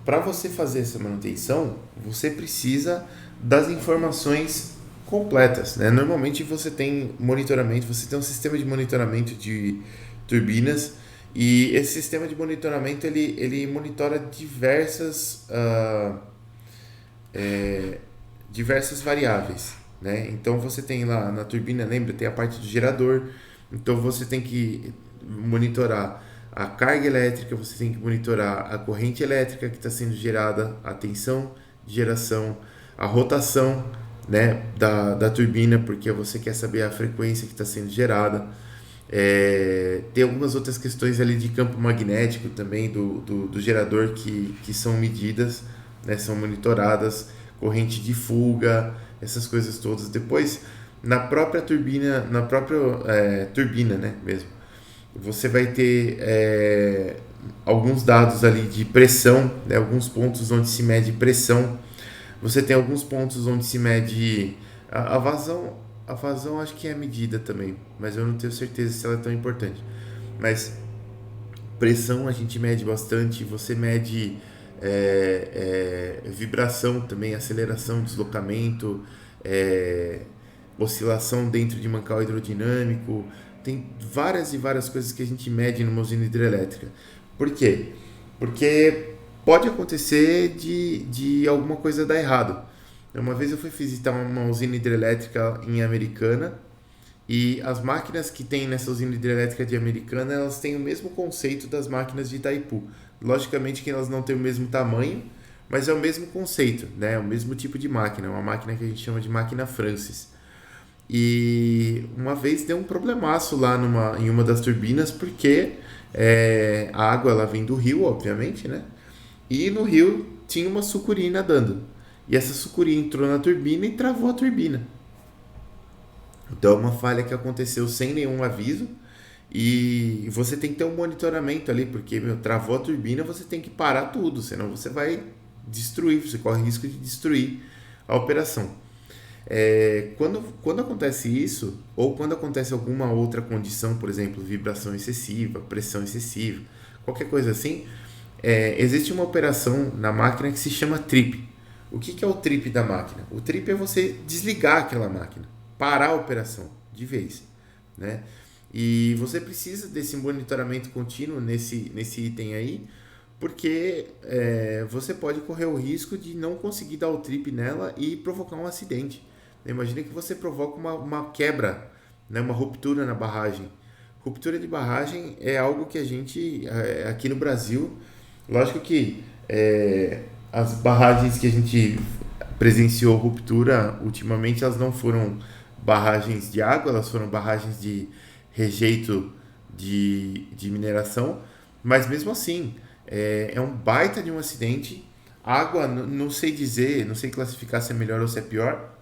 para você fazer essa manutenção, você precisa das informações completas, né? Normalmente você tem monitoramento, você tem um sistema de monitoramento de turbinas e esse sistema de monitoramento ele monitora diversas variáveis, né? Então você tem lá na turbina, lembra, tem a parte do gerador, então você tem que monitorar a carga elétrica, você tem que monitorar a corrente elétrica que está sendo gerada, a tensão de geração, a rotação, né, da turbina, porque você quer saber a frequência que está sendo gerada. Tem algumas outras questões ali de campo magnético também do gerador que são medidas, né, são monitoradas, corrente de fuga, essas coisas todas. Depois, na própria turbina, né, mesmo, você vai ter alguns dados ali de pressão, né, alguns pontos onde se mede pressão. Você tem alguns pontos onde se mede a vazão. A vazão acho que é medida também, mas eu não tenho certeza se ela é tão importante. Mas pressão a gente mede bastante, você mede vibração também, aceleração, deslocamento, é, oscilação dentro de mancal hidrodinâmico. Tem várias e várias coisas que a gente mede numa usina hidrelétrica. Por quê? Porque pode acontecer de alguma coisa dar errado. Uma vez eu fui visitar uma usina hidrelétrica em Americana e as máquinas que tem nessa usina hidrelétrica de Americana, elas têm o mesmo conceito das máquinas de Itaipu. Logicamente que elas não têm o mesmo tamanho, mas é o mesmo conceito, né? É o mesmo tipo de máquina, uma máquina que a gente chama de máquina Francis. E uma vez deu um problemaço lá em uma das turbinas, porque a água ela vem do rio, obviamente, né? E no rio tinha uma sucuri nadando. E essa sucuri entrou na turbina e travou a turbina. Então, é uma falha que aconteceu sem nenhum aviso. E você tem que ter um monitoramento ali, porque, meu, travou a turbina, você tem que parar tudo, senão você vai destruir, você corre risco de destruir a operação. Quando acontece isso, ou quando acontece alguma outra condição, por exemplo, vibração excessiva, pressão excessiva, qualquer coisa assim, existe uma operação na máquina que se chama trip. O que é o trip da máquina? O trip é você desligar aquela máquina, parar a operação de vez, né? E você precisa desse monitoramento contínuo nesse item aí, porque você pode correr o risco de não conseguir dar o trip nela e provocar um acidente. Imagina que você provoca uma quebra, né, uma ruptura na barragem. Ruptura de barragem é algo que a gente, aqui no Brasil, lógico que as barragens que a gente presenciou ruptura ultimamente, elas não foram barragens de água, elas foram barragens de rejeito de mineração, mas mesmo assim, é um baita de um acidente. Água, não sei dizer, não sei classificar se é melhor ou se é pior,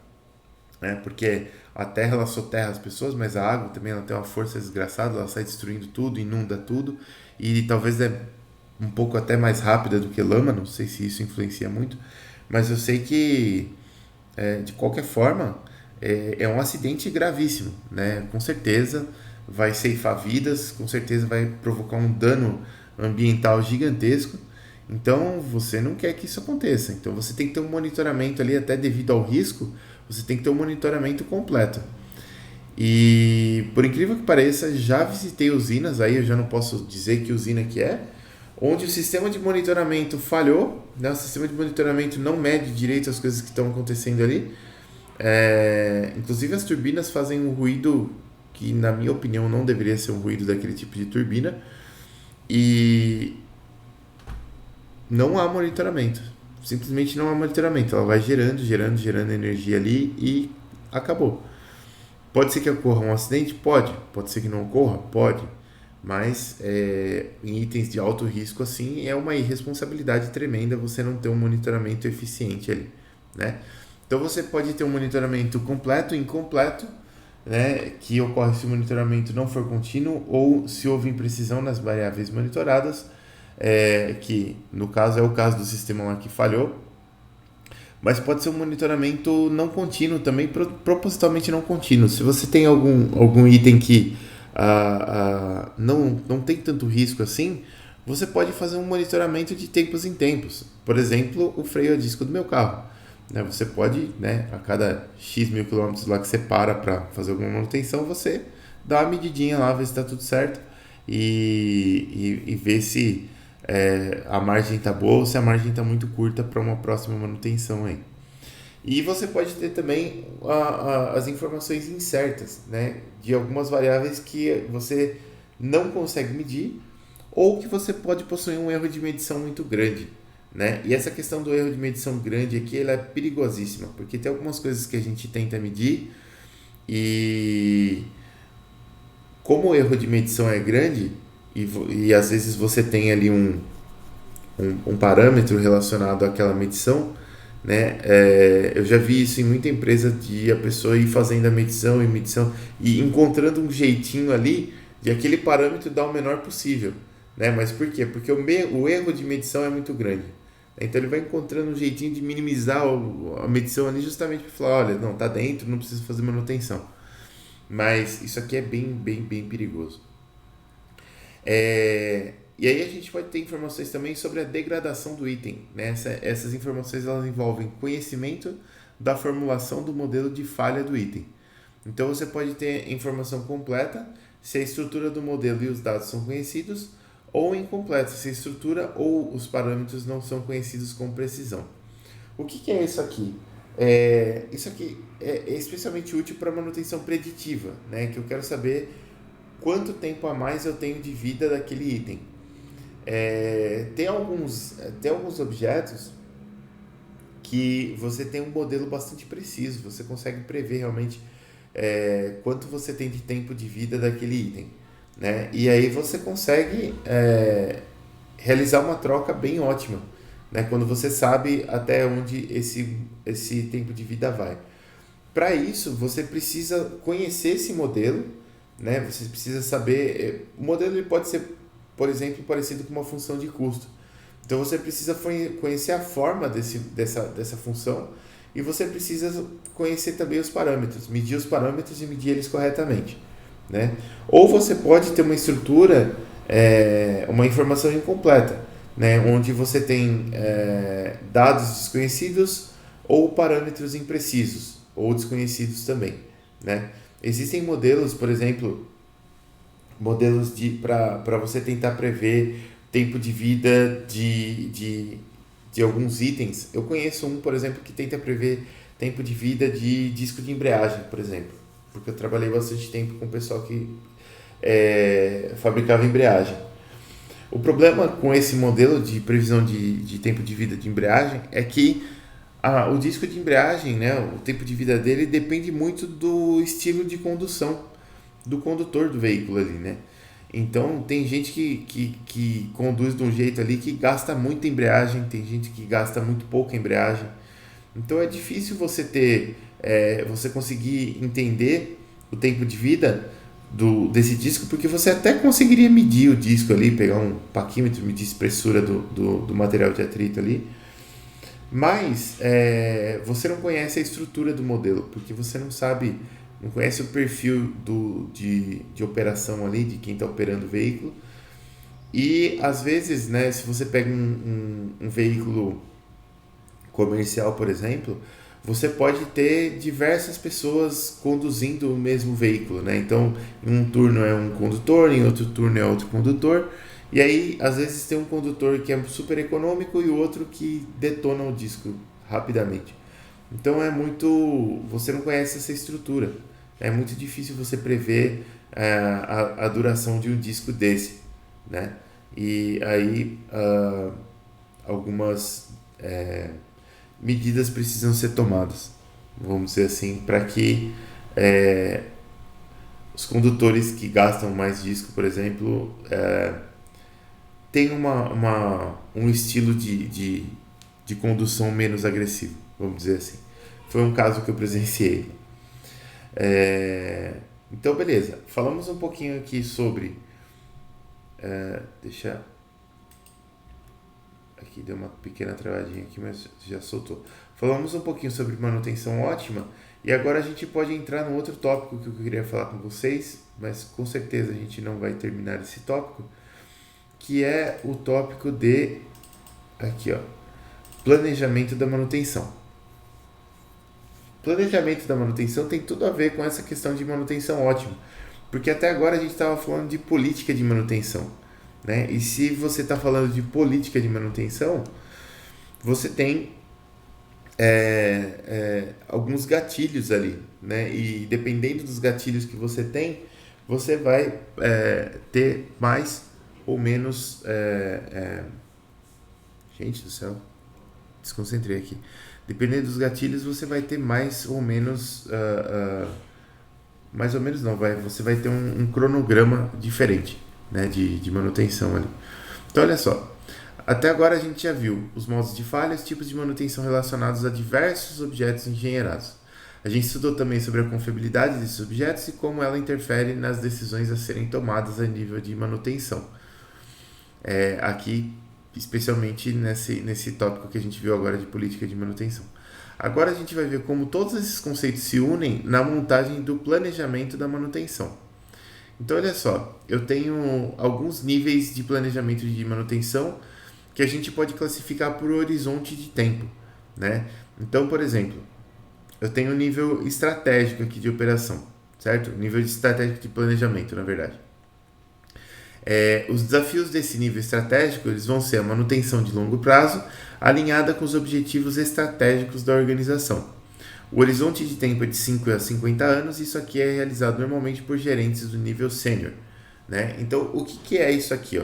né? Porque a terra ela soterra as pessoas, mas a água também ela tem uma força desgraçada, ela sai destruindo tudo, inunda tudo e talvez é um pouco até mais rápida do que lama, não sei se isso influencia muito, mas eu sei que de qualquer forma é um acidente gravíssimo, né? Com certeza vai ceifar vidas, com certeza vai provocar um dano ambiental gigantesco. Então você não quer que isso aconteça. Então você tem que ter um monitoramento ali, até devido ao risco, você tem que ter um monitoramento completo. E por incrível que pareça, já visitei usinas, aí eu já não posso dizer que usina que é, onde o sistema de monitoramento falhou, né? O sistema de monitoramento não mede direito as coisas que estão acontecendo ali. Inclusive as turbinas fazem um ruído que, na minha opinião, não deveria ser um ruído daquele tipo de turbina. E não há monitoramento. Simplesmente não há monitoramento. Ela vai gerando energia ali e acabou. Pode ser que ocorra um acidente? Pode ser que não ocorra? Pode. Mas em itens de alto risco, assim, é uma irresponsabilidade tremenda você não ter um monitoramento eficiente ali, né? Então você pode ter um monitoramento completo, incompleto, né? Que ocorre se o monitoramento não for contínuo ou se houve imprecisão nas variáveis monitoradas, que no caso é o caso do sistema lá que falhou, mas pode ser um monitoramento não contínuo também, propositalmente não contínuo. Se você tem algum item que não tem tanto risco assim, você pode fazer um monitoramento de tempos em tempos. Por exemplo, o freio a disco do meu carro. Né? Você pode, né, a cada X mil quilômetros lá que você para fazer alguma manutenção, você dá uma medidinha lá, ver se está tudo certo e ver se a margem está boa ou se a margem está muito curta para uma próxima manutenção aí. E você pode ter também as informações incertas, né, de algumas variáveis que você não consegue medir ou que você pode possuir um erro de medição muito grande. Né? E essa questão do erro de medição grande aqui ela é perigosíssima, porque tem algumas coisas que a gente tenta medir e como o erro de medição é grande e às vezes você tem ali um parâmetro relacionado àquela medição, né? Eu já vi isso em muita empresa de a pessoa ir fazendo a medição e encontrando um jeitinho ali de aquele parâmetro dar o menor possível, né? Mas por quê? Porque o erro de medição é muito grande. Então ele vai encontrando um jeitinho de minimizar a medição ali justamente para falar, olha, não, tá dentro, não precisa fazer manutenção. Mas isso aqui é bem perigoso. E aí a gente pode ter informações também sobre a degradação do item. Né? Essas informações elas envolvem conhecimento da formulação do modelo de falha do item. Então você pode ter informação completa se a estrutura do modelo e os dados são conhecidos, ou incompleta se a estrutura ou os parâmetros não são conhecidos com precisão. O que é isso aqui? Isso aqui é especialmente útil para manutenção preditiva, né? Que eu quero saber quanto tempo a mais eu tenho de vida daquele item. Tem alguns objetos que você tem um modelo bastante preciso, você consegue prever realmente quanto você tem de tempo de vida daquele item. Né? E aí você consegue realizar uma troca bem ótima, né? Quando você sabe até onde esse tempo de vida vai. Para isso, você precisa conhecer esse modelo, né? Você precisa saber... O modelo ele pode ser, por exemplo, parecido com uma função de custo. Então, você precisa conhecer a forma dessa função e você precisa conhecer também os parâmetros, medir os parâmetros e medir eles corretamente. Né? Ou você pode ter uma estrutura, uma informação incompleta, né? Onde você tem dados desconhecidos ou parâmetros imprecisos ou desconhecidos também. Né? Existem modelos, por exemplo, modelos para você tentar prever tempo de vida de alguns itens. Eu conheço um, por exemplo, que tenta prever tempo de vida de disco de embreagem, por exemplo, porque eu trabalhei bastante tempo com o pessoal que fabricava embreagem. O problema com esse modelo de previsão de tempo de vida de embreagem é que o disco de embreagem, né, o tempo de vida dele depende muito do estilo de condução do condutor do veículo ali, né? Então tem gente que conduz de um jeito ali que gasta muita embreagem, tem gente que gasta muito pouca embreagem. Então é difícil você conseguir entender o tempo de vida desse disco, porque você até conseguiria medir o disco ali, pegar um paquímetro, medir a espessura do material de atrito ali, mas você não conhece a estrutura do modelo, porque você não conhece o perfil de operação ali, de quem está operando o veículo. E às vezes, né, se você pega um veículo comercial, por exemplo, você pode ter diversas pessoas conduzindo o mesmo veículo, né? Então, em um turno é um condutor, em outro turno é outro condutor, e aí às vezes tem um condutor que é super econômico e o outro que detona o disco rapidamente. Então você não conhece essa estrutura, é muito difícil você prever a duração de um disco desse, né? E aí algumas medidas precisam ser tomadas, vamos dizer assim, para que os condutores que gastam mais disco, por exemplo, têm um estilo de condução menos agressivo, vamos dizer assim. Foi um caso que eu presenciei. Então, beleza. Falamos um pouquinho aqui sobre... deixa... Aqui deu uma pequena travadinha aqui, mas já soltou. Falamos um pouquinho sobre manutenção ótima e agora a gente pode entrar no outro tópico que eu queria falar com vocês, mas com certeza a gente não vai terminar esse tópico, que é o tópico de... Aqui, ó. Planejamento da manutenção. Planejamento da manutenção tem tudo a ver com essa questão de manutenção ótima, porque até agora a gente estava falando de política de manutenção, né? E se você está falando de política de manutenção, você tem alguns gatilhos ali, né? E dependendo dos gatilhos que você tem, você vai ter mais ou menos... Gente do céu, desconcentrei aqui. Dependendo dos gatilhos, você vai ter mais ou menos... mais ou menos não, você vai ter um cronograma diferente, né, de manutenção ali. Então, olha só. Até agora a gente já viu os modos de falha, os tipos de manutenção relacionados a diversos objetos engenheirados. A gente estudou também sobre a confiabilidade desses objetos e como ela interfere nas decisões a serem tomadas a nível de manutenção. Aqui, especialmente nesse tópico que a gente viu agora de política de manutenção. Agora a gente vai ver como todos esses conceitos se unem na montagem do planejamento da manutenção. Então, olha só, eu tenho alguns níveis de planejamento de manutenção que a gente pode classificar por horizonte de tempo, né? Então, por exemplo, eu tenho o nível estratégico aqui de operação, certo? Nível estratégico de planejamento, na verdade. Os desafios desse nível estratégico eles vão ser a manutenção de longo prazo, alinhada com os objetivos estratégicos da organização. O horizonte de tempo é de 5 a 50 anos, e isso aqui é realizado normalmente por gerentes do nível sênior, né? Então, o que é isso aqui, ó?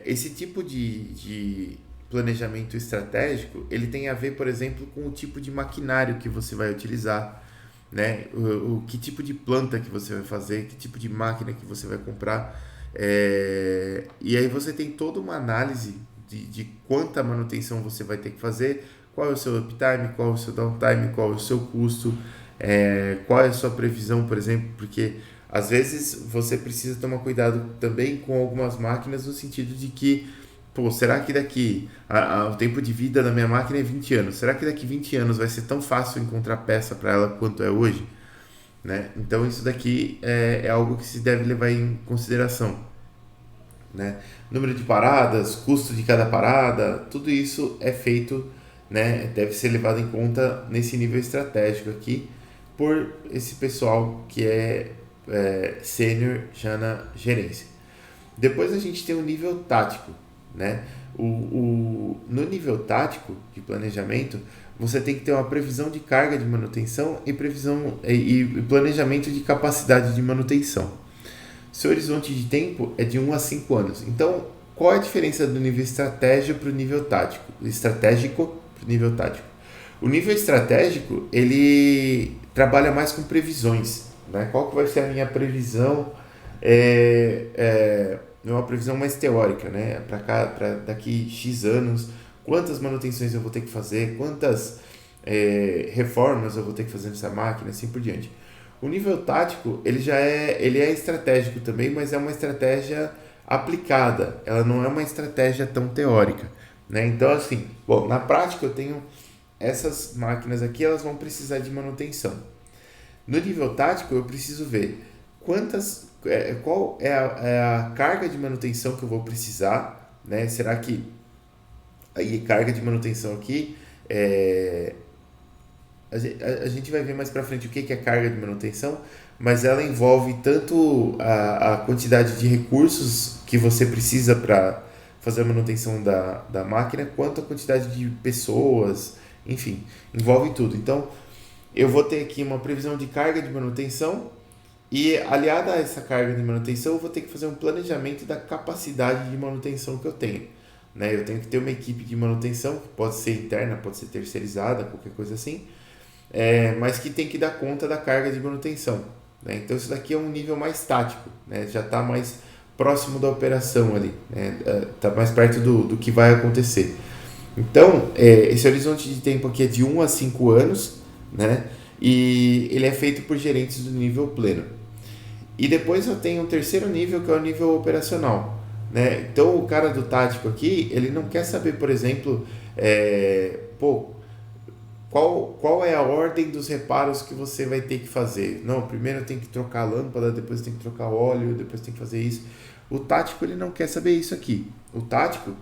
Esse tipo de planejamento estratégico, ele tem a ver, por exemplo, com o tipo de maquinário que você vai utilizar, né? Que tipo de planta que você vai fazer, que tipo de máquina que você vai comprar. E aí você tem toda uma análise de quanta manutenção você vai ter que fazer, qual é o seu uptime, qual é o seu downtime, qual é o seu custo, qual é a sua previsão, por exemplo, porque às vezes você precisa tomar cuidado também com algumas máquinas no sentido de que, será que daqui, o tempo de vida da minha máquina é 20 anos, será que daqui 20 anos vai ser tão fácil encontrar peça para ela quanto é hoje? Né? Então isso daqui é algo que se deve levar em consideração, né? Número de paradas, custo de cada parada, tudo isso é feito, né? Deve ser levado em conta nesse nível estratégico aqui por esse pessoal que é sênior já na gerência. Depois a gente tem o nível tático, né? No nível tático de planejamento, você tem que ter uma previsão de carga de manutenção e planejamento de capacidade de manutenção. Seu horizonte de tempo é de 1 a 5 anos. Então, qual é a diferença do nível estratégico para o nível tático? O nível estratégico, ele trabalha mais com previsões, né? Qual que vai ser a minha previsão? É uma previsão mais teórica, né? Para daqui X anos, quantas manutenções eu vou ter que fazer, quantas reformas eu vou ter que fazer nessa máquina, assim por diante. O nível tático, ele é estratégico também, mas é uma estratégia aplicada, ela não é uma estratégia tão teórica, né? Então, assim, na prática eu tenho essas máquinas aqui, elas vão precisar de manutenção. No nível tático, eu preciso ver qual é a carga de manutenção que eu vou precisar, né? Será que aí carga de manutenção aqui a gente vai ver mais para frente o que é carga de manutenção, mas ela envolve tanto a quantidade de recursos que você precisa para fazer a manutenção da máquina, quanto a quantidade de pessoas, enfim, envolve tudo. Então, eu vou ter aqui uma previsão de carga de manutenção e, aliada a essa carga de manutenção, eu vou ter que fazer um planejamento da capacidade de manutenção que eu tenho, né? Eu tenho que ter uma equipe de manutenção, que pode ser interna, pode ser terceirizada, qualquer coisa assim, mas que tem que dar conta da carga de manutenção, né? Então isso daqui é um nível mais tático, né? Já está mais próximo da operação ali, né? Tá mais perto do que vai acontecer. Então, esse horizonte de tempo aqui é de 1 a 5 anos, né? E ele é feito por gerentes do nível pleno. E depois eu tenho um terceiro nível, que é o nível operacional, né? Então, o cara do tático aqui, ele não quer saber, por exemplo, pô, qual é a ordem dos reparos que você vai ter que fazer. Não, primeiro tem que trocar a lâmpada, depois tem que trocar o óleo, depois tem que fazer isso. O tático, ele não quer saber isso aqui. O tático,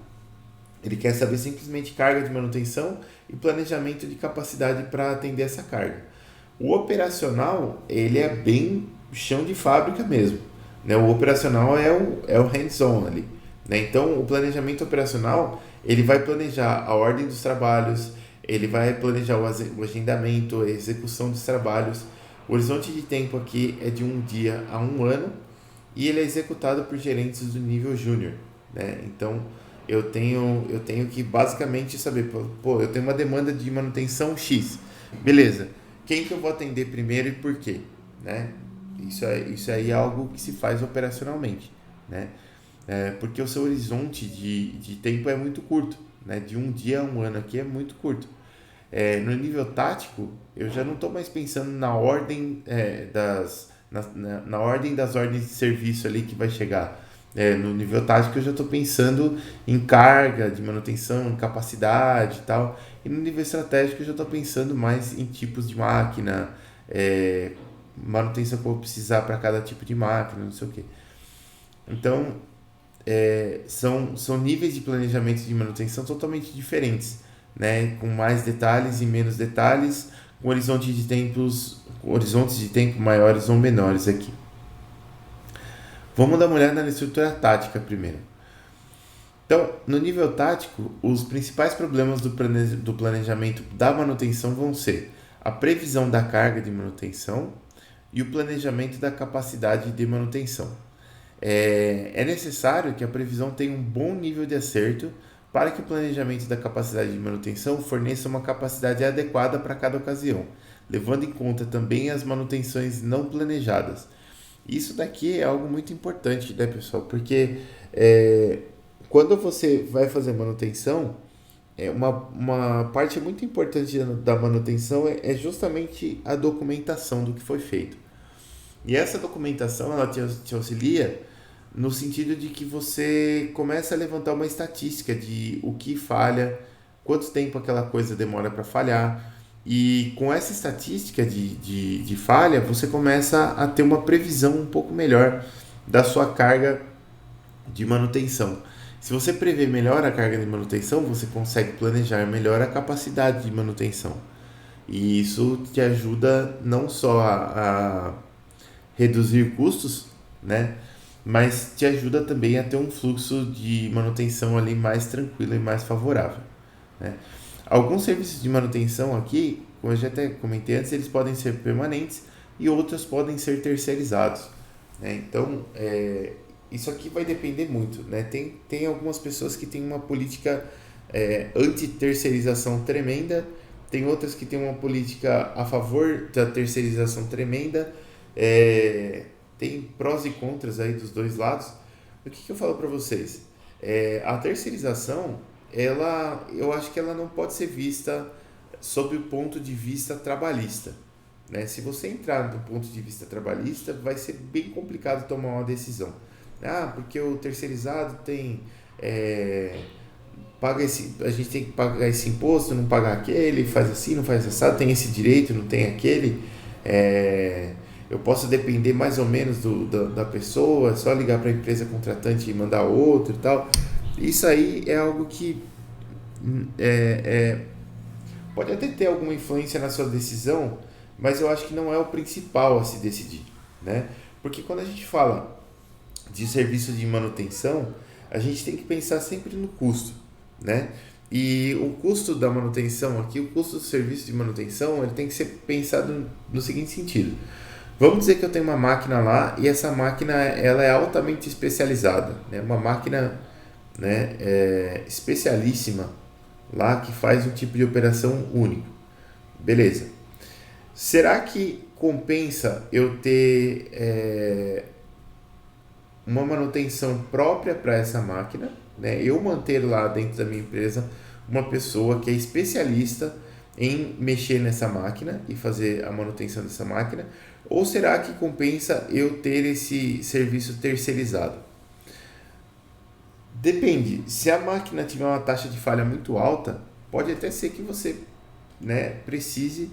ele quer saber simplesmente carga de manutenção e planejamento de capacidade para atender essa carga. O operacional, ele é bem chão de fábrica mesmo, né? O operacional é o hands-on ali, né? Então, o planejamento operacional, ele vai planejar a ordem dos trabalhos, ele vai planejar o agendamento, a execução dos trabalhos. O horizonte de tempo aqui é de 1 dia a 1 ano e ele é executado por gerentes do nível júnior, né? Então, eu tenho que basicamente saber, pô, eu tenho uma demanda de manutenção X. Beleza. Quem que eu vou atender primeiro e por quê, né? Isso aí é algo que se faz operacionalmente, né? Porque o seu horizonte de tempo é muito curto, né? De 1 dia a 1 ano aqui é muito curto. No nível tático, eu já não estou mais pensando na ordem na ordem das ordens de serviço ali que vai chegar. No nível tático eu já estou pensando em carga de manutenção, em capacidade e tal. E no nível estratégico eu já estou pensando mais em tipos de máquina, manutenção que eu vou precisar para cada tipo de máquina, não sei o quê. Então, são níveis de planejamento de manutenção totalmente diferentes, né? Com mais detalhes e menos detalhes, com horizontes de tempo maiores ou menores aqui. Vamos dar uma olhada na estrutura tática primeiro. Então, no nível tático, os principais problemas do planejamento da manutenção vão ser a previsão da carga de manutenção e o planejamento da capacidade de manutenção. É necessário que a previsão tenha um bom nível de acerto para que o planejamento da capacidade de manutenção forneça uma capacidade adequada para cada ocasião, levando em conta também as manutenções não planejadas. Isso daqui é algo muito importante, né, pessoal? Porque quando você vai fazer manutenção, uma parte muito importante da manutenção é justamente a documentação do que foi feito. E essa documentação, ela te auxilia no sentido de que você começa a levantar uma estatística de o que falha, quanto tempo aquela coisa demora para falhar. E com essa estatística de falha, você começa a ter uma previsão um pouco melhor da sua carga de manutenção. Se você prever melhor a carga de manutenção, você consegue planejar melhor a capacidade de manutenção. E isso te ajuda não só a reduzir custos, né? Mas te ajuda também a ter um fluxo de manutenção ali mais tranquilo e mais favorável, né? Alguns serviços de manutenção aqui, como eu já até comentei antes, eles podem ser permanentes e outros podem ser terceirizados, né? Então, isso aqui vai depender muito, né? Tem algumas pessoas que têm uma política anti-terceirização tremenda, tem outras que têm uma política a favor da terceirização tremenda, tem prós e contras aí dos dois lados. O que eu falo para vocês? A terceirização, eu acho que ela não pode ser vista sob o ponto de vista trabalhista, né? Se você entrar do ponto de vista trabalhista, vai ser bem complicado tomar uma decisão. Porque o terceirizado tem a gente tem que pagar esse imposto, não pagar aquele, faz assim, não faz assado, tem esse direito, não tem aquele. Eu posso depender mais ou menos da pessoa, é só ligar para a empresa contratante e mandar outro e tal. Isso aí é algo que pode até ter alguma influência na sua decisão, mas eu acho que não é o principal a se decidir, né? Porque quando a gente fala de serviço de manutenção, a gente tem que pensar sempre no custo, né? E o custo da manutenção aqui, o custo do serviço de manutenção, ele tem que ser pensado no seguinte sentido. Vamos dizer que eu tenho uma máquina lá e essa máquina ela é altamente especializada, né? Uma máquina, né, especialíssima lá que faz um tipo de operação único. Beleza. Será que compensa eu ter uma manutenção própria para essa máquina, né? Eu manter lá dentro da minha empresa uma pessoa que é especialista em mexer nessa máquina e fazer a manutenção dessa máquina, ou será que compensa eu ter esse serviço terceirizado? Depende. Se a máquina tiver uma taxa de falha muito alta, pode até ser que você, né, precise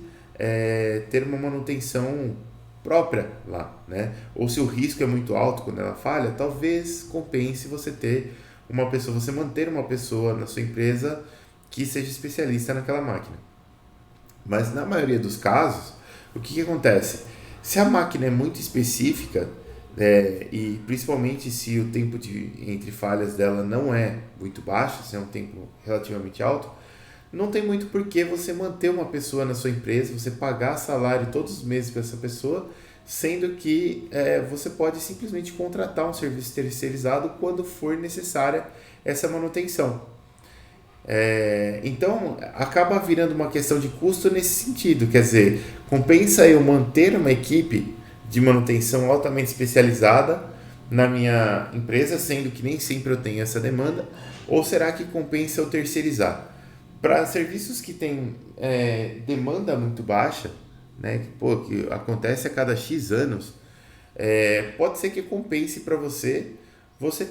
ter uma manutenção própria lá, né? Ou se o risco é muito alto quando ela falha, talvez compense você ter uma pessoa, você manter uma pessoa na sua empresa que seja especialista naquela máquina. Mas na maioria dos casos, o que que acontece? Se a máquina é muito específica, e principalmente se o tempo entre falhas dela não é muito baixo, se é um tempo relativamente alto, não tem muito por que você manter uma pessoa na sua empresa, você pagar salário todos os meses para essa pessoa, sendo que você pode simplesmente contratar um serviço terceirizado quando for necessária essa manutenção. Então, acaba virando uma questão de custo nesse sentido, quer dizer, compensa eu manter uma equipe de manutenção altamente especializada na minha empresa, sendo que nem sempre eu tenho essa demanda, ou será que compensa eu terceirizar? Para serviços que têm demanda muito baixa, né, que acontece a cada X anos, pode ser que compense para você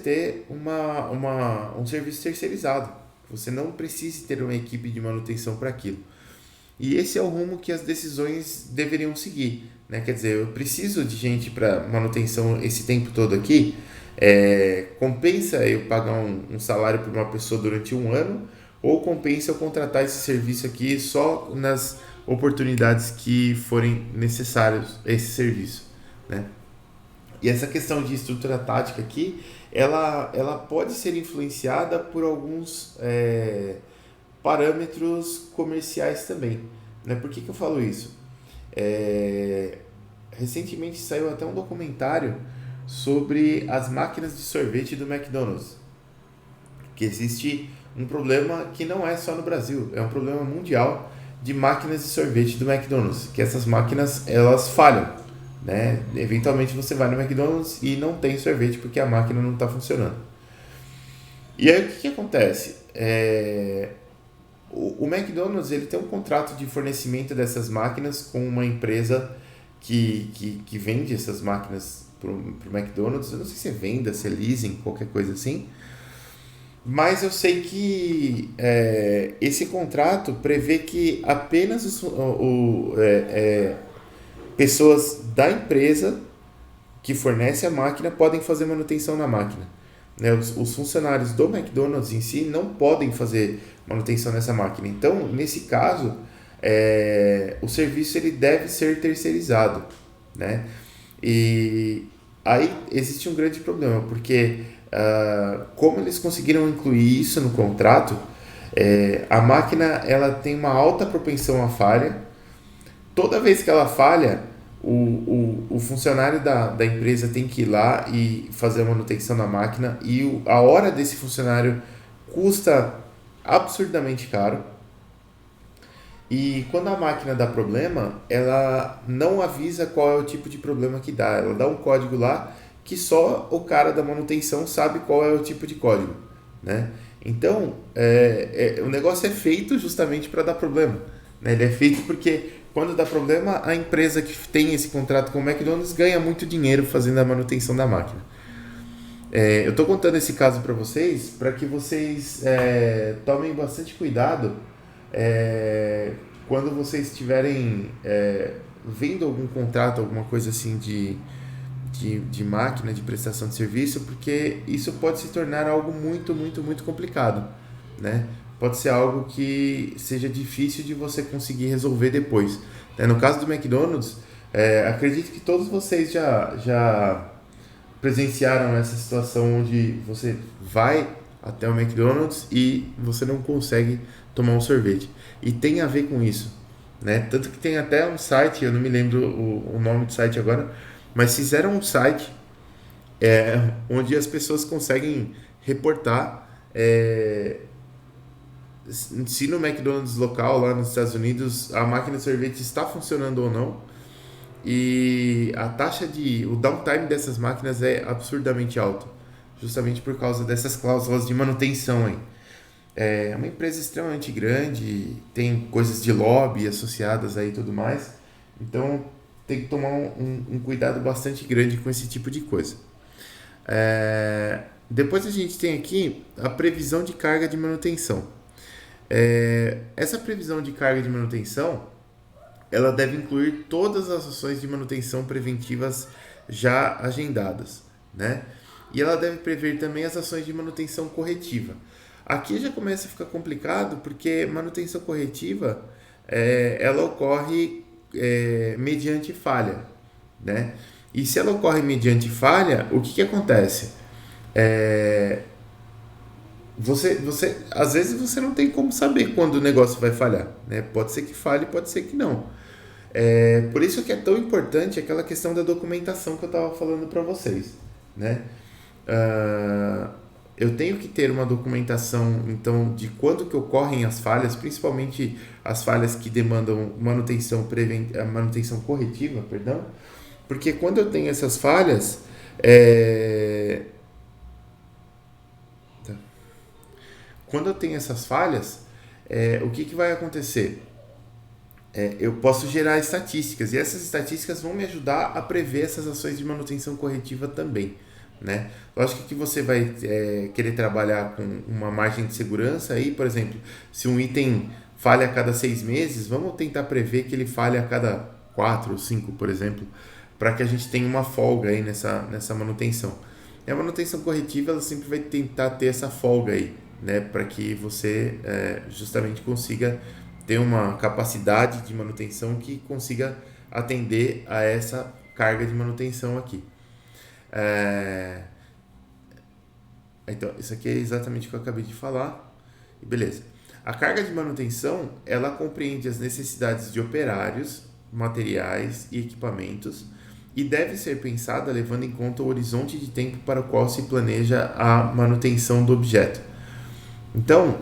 ter um serviço terceirizado. Você não precise ter uma equipe de manutenção para aquilo. E esse é o rumo que as decisões deveriam seguir, né? Quer dizer, eu preciso de gente para manutenção esse tempo todo aqui. Compensa eu pagar um salário para uma pessoa durante um ano, ou compensa eu contratar esse serviço aqui só nas oportunidades que forem necessários esse serviço, né? E essa questão de estrutura tática aqui, ela pode ser influenciada por alguns parâmetros comerciais também, né? Por que que eu falo isso? Recentemente saiu até um documentário sobre as máquinas de sorvete do McDonald's, que existe um problema que não é só no Brasil, é um problema mundial de máquinas de sorvete do McDonald's, que essas máquinas elas falham, né? Eventualmente você vai no McDonald's e não tem sorvete porque a máquina não está funcionando. E aí o que acontece? O McDonald's ele tem um contrato de fornecimento dessas máquinas com uma empresa que vende essas máquinas para o McDonald's. Eu não sei se é venda, se é leasing, qualquer coisa assim. Mas eu sei que esse contrato prevê que apenas pessoas da empresa que fornece a máquina podem fazer manutenção na máquina, né? Os funcionários do McDonald's em si não podem fazer manutenção nessa máquina. Então, nesse caso, o serviço ele deve ser terceirizado, né? E aí existe um grande problema, porque como eles conseguiram incluir isso no contrato, a máquina ela tem uma alta propensão à falha. Toda vez que ela falha, o funcionário da empresa tem que ir lá e fazer a manutenção na máquina, e a hora desse funcionário custa absurdamente caro. E quando a máquina dá problema, ela não avisa qual é o tipo de problema que dá. Ela dá um código lá que só o cara da manutenção sabe qual é o tipo de código, né? Então, o negócio é feito justamente para dar problema, né? Ele é feito porque quando dá problema, a empresa que tem esse contrato com o McDonald's ganha muito dinheiro fazendo a manutenção da máquina. Eu estou contando esse caso para vocês, para que vocês tomem bastante cuidado quando vocês estiverem vendo algum contrato, alguma coisa assim de máquina, de prestação de serviço, porque isso pode se tornar algo muito, muito, muito complicado, né? Pode ser algo que seja difícil de você conseguir resolver depois, né? No caso do McDonald's, acredito que todos vocês já presenciaram essa situação onde você vai até o McDonald's e você não consegue tomar um sorvete. E tem a ver com isso, né? Tanto que tem até um site, eu não me lembro o nome do site agora, mas fizeram um site onde as pessoas conseguem reportar se no McDonald's local lá nos Estados Unidos a máquina de sorvete está funcionando ou não. E o downtime dessas máquinas é absurdamente alto, justamente por causa dessas cláusulas de manutenção aí. É uma empresa extremamente grande, tem coisas de lobby associadas aí e tudo mais, então tem que tomar um cuidado bastante grande com esse tipo de coisa. Depois a gente tem aqui a previsão de carga de manutenção. Essa previsão de carga de manutenção ela deve incluir todas as ações de manutenção preventivas já agendadas, né? E ela deve prever também as ações de manutenção corretiva. Aqui já começa a ficar complicado porque manutenção corretiva ela ocorre mediante falha, né? E se ela ocorre mediante falha, o que acontece? Às vezes você não tem como saber quando o negócio vai falhar, né? Pode ser que falhe, pode ser que não. Por isso que é tão importante aquela questão da documentação que eu estava falando para vocês, né? Eu tenho que ter uma documentação, então, de quando que ocorrem as falhas, principalmente as falhas que demandam manutenção corretiva, perdão, porque quando eu tenho essas falhas, o que vai acontecer? Eu posso gerar estatísticas e essas estatísticas vão me ajudar a prever essas ações de manutenção corretiva também, né? Lógico que você vai querer trabalhar com uma margem de segurança aí, por exemplo, se um item falha a cada 6 meses, vamos tentar prever que ele falhe a cada 4 ou 5, por exemplo, para que a gente tenha uma folga aí nessa manutenção. E a manutenção corretiva ela sempre vai tentar ter essa folga aí, né? Para que você justamente consiga ter uma capacidade de manutenção que consiga atender a essa carga de manutenção aqui. Então, isso aqui é exatamente o que eu acabei de falar. E beleza. A carga de manutenção, ela compreende as necessidades de operários, materiais e equipamentos e deve ser pensada levando em conta o horizonte de tempo para o qual se planeja a manutenção do objeto. Então,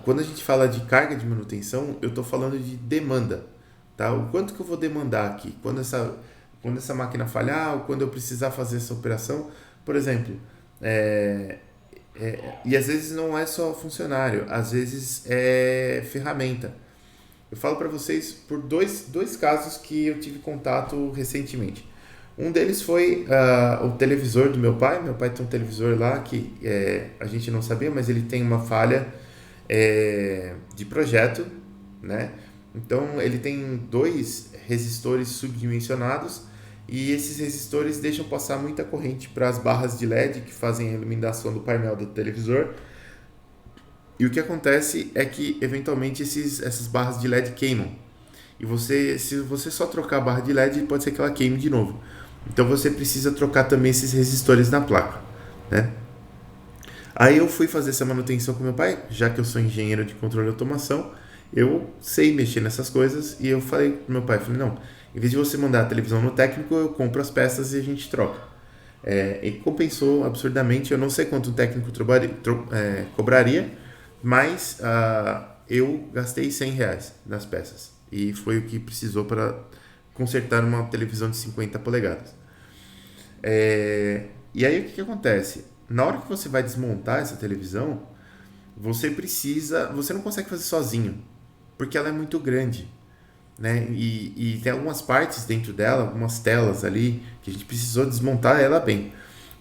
quando a gente fala de carga de manutenção, eu estou falando de demanda, tá? O quanto que eu vou demandar aqui? Quando essa máquina falhar, ou quando eu precisar fazer essa operação, por exemplo, e às vezes não é só funcionário, às vezes é ferramenta. Eu falo para vocês por dois casos que eu tive contato recentemente. Um deles foi o televisor do meu pai. Meu pai tem um televisor lá que a gente não sabia, mas ele tem uma falha de projeto, né? Então ele tem 2 resistores subdimensionados e esses resistores deixam passar muita corrente para as barras de LED que fazem a iluminação do painel do televisor. E o que acontece é que eventualmente essas barras de LED queimam. E se você só trocar a barra de LED, pode ser que ela queime de novo. Então você precisa trocar também esses resistores na placa, né? Aí eu fui fazer essa manutenção com meu pai, já que eu sou engenheiro de controle de automação, eu sei mexer nessas coisas e eu falei pro meu pai, não, em vez de você mandar a televisão no técnico, eu compro as peças e a gente troca. E compensou absurdamente, eu não sei quanto o técnico cobraria, mas eu gastei R$100 nas peças e foi o que precisou para consertar uma televisão de 50 polegadas. E aí o que acontece? Na hora que você vai desmontar essa televisão, você não consegue fazer sozinho, porque ela é muito grande, né? E tem algumas partes dentro dela, algumas telas ali, que a gente precisou desmontar ela bem.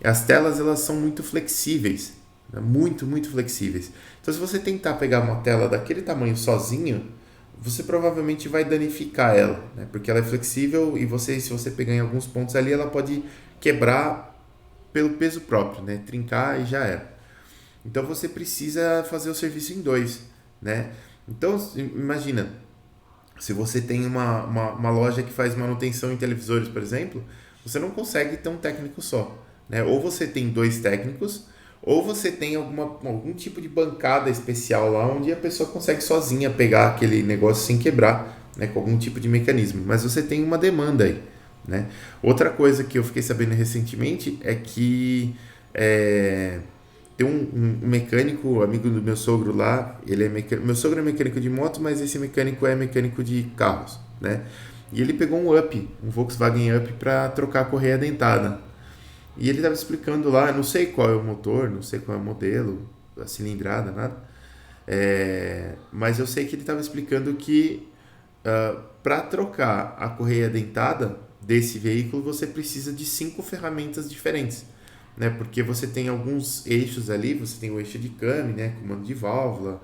As telas elas são muito flexíveis, né? Muito, muito flexíveis. Então se você tentar pegar uma tela daquele tamanho sozinho, você provavelmente vai danificar ela, né? Porque ela é flexível e se você pegar em alguns pontos ali, ela pode quebrar pelo peso próprio, né? Trincar e já era. Então você precisa fazer o serviço em 2, né? Então imagina, se você tem uma loja que faz manutenção em televisores, por exemplo, você não consegue ter um técnico só, né? Ou você tem 2 técnicos, ou você tem algum tipo de bancada especial lá onde a pessoa consegue sozinha pegar aquele negócio sem quebrar, né, com algum tipo de mecanismo. Mas você tem uma demanda aí, né? Outra coisa que eu fiquei sabendo recentemente é que tem um mecânico, amigo do meu sogro lá, ele é mecânico, meu sogro é mecânico de moto, mas esse mecânico é mecânico de carros, né? E ele pegou um Volkswagen Up para trocar a correia dentada. E ele estava explicando lá, não sei qual é o motor, não sei qual é o modelo, a cilindrada, nada. Mas eu sei que ele estava explicando que para trocar a correia dentada desse veículo você precisa de 5 ferramentas diferentes, né? Porque você tem alguns eixos ali, você tem o eixo de câmbio, né? Comando de válvula,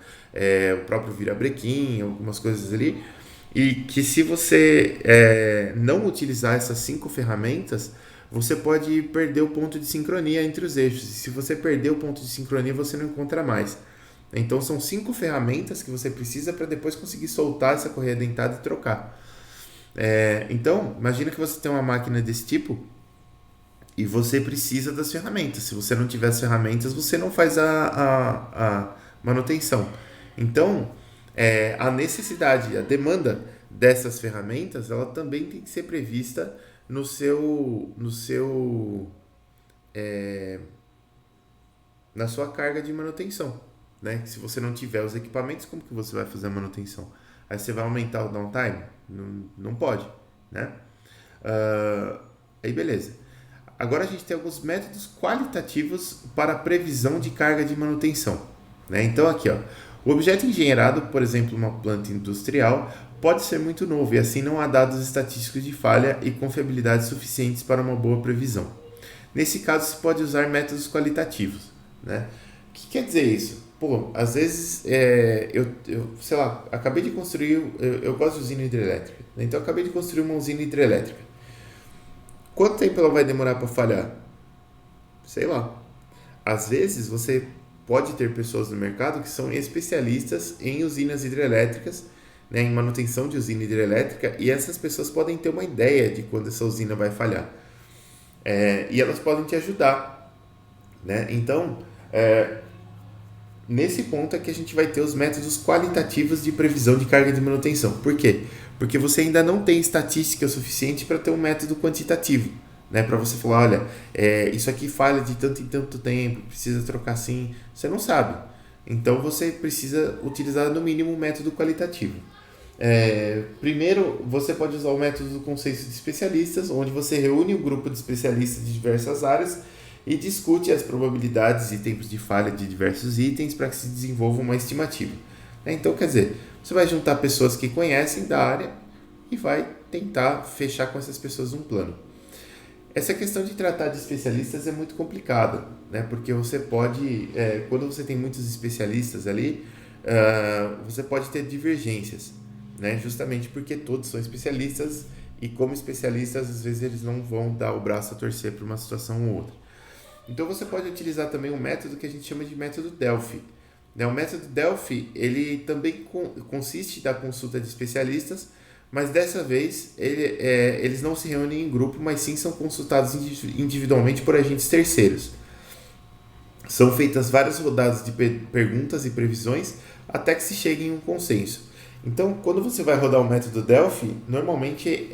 o próprio virabrequim, algumas coisas ali, e que se você não utilizar essas 5 ferramentas, você pode perder o ponto de sincronia entre os eixos. E se você perder o ponto de sincronia, você não encontra mais. Então são 5 ferramentas que você precisa para depois conseguir soltar essa correia dentada e trocar. Então, imagina que você tem uma máquina desse tipo e você precisa das ferramentas. Se você não tiver as ferramentas, você não faz a manutenção. Então, a necessidade, a demanda dessas ferramentas, ela também tem que ser prevista na sua carga de manutenção, né? Se você não tiver os equipamentos, como que você vai fazer a manutenção? Aí você vai aumentar o downtime? Não pode, né? Aí beleza. Agora a gente tem alguns métodos qualitativos para a previsão de carga de manutenção, né? Então aqui, ó, o objeto engenheirado, por exemplo, uma planta industrial, pode ser muito novo e assim não há dados estatísticos de falha e confiabilidade suficientes para uma boa previsão. Nesse caso, se pode usar métodos qualitativos, né? O que quer dizer isso? Pô, às vezes sei lá, acabei de construir, eu gosto de usina hidrelétrica, né? Então eu acabei de construir uma usina hidrelétrica. Quanto tempo ela vai demorar para falhar? Sei lá. Às vezes você pode ter pessoas no mercado que são especialistas em usinas hidrelétricas, né, em manutenção de usina hidrelétrica, e essas pessoas podem ter uma ideia de quando essa usina vai falhar. E elas podem te ajudar, né? Então, nesse ponto é que a gente vai ter os métodos qualitativos de previsão de carga de manutenção. Por quê? Porque você ainda não tem estatística suficiente para ter um método quantitativo, né? Para você falar, olha, isso aqui falha de tanto em tanto tempo, precisa trocar assim. Você não sabe. Então você precisa utilizar no mínimo um método qualitativo. Primeiro, você pode usar o método do consenso de especialistas, onde você reúne um grupo de especialistas de diversas áreas e discute as probabilidades e tempos de falha de diversos itens para que se desenvolva uma estimativa. Então, quer dizer, você vai juntar pessoas que conhecem da área e vai tentar fechar com essas pessoas um plano. Essa questão de tratar de especialistas é muito complicada, né? Porque você pode, quando você tem muitos especialistas ali, você pode ter divergências, né? Justamente porque todos são especialistas e como especialistas, às vezes eles não vão dar o braço a torcer para uma situação ou outra. Então você pode utilizar também um método que a gente chama de método Delphi. O método Delphi, ele também consiste da consulta de especialistas, mas dessa vez eles não se reúnem em grupo, mas sim são consultados individualmente por agentes terceiros. São feitas várias rodadas de perguntas e previsões até que se chegue em um consenso. Então, quando você vai rodar o método Delphi, normalmente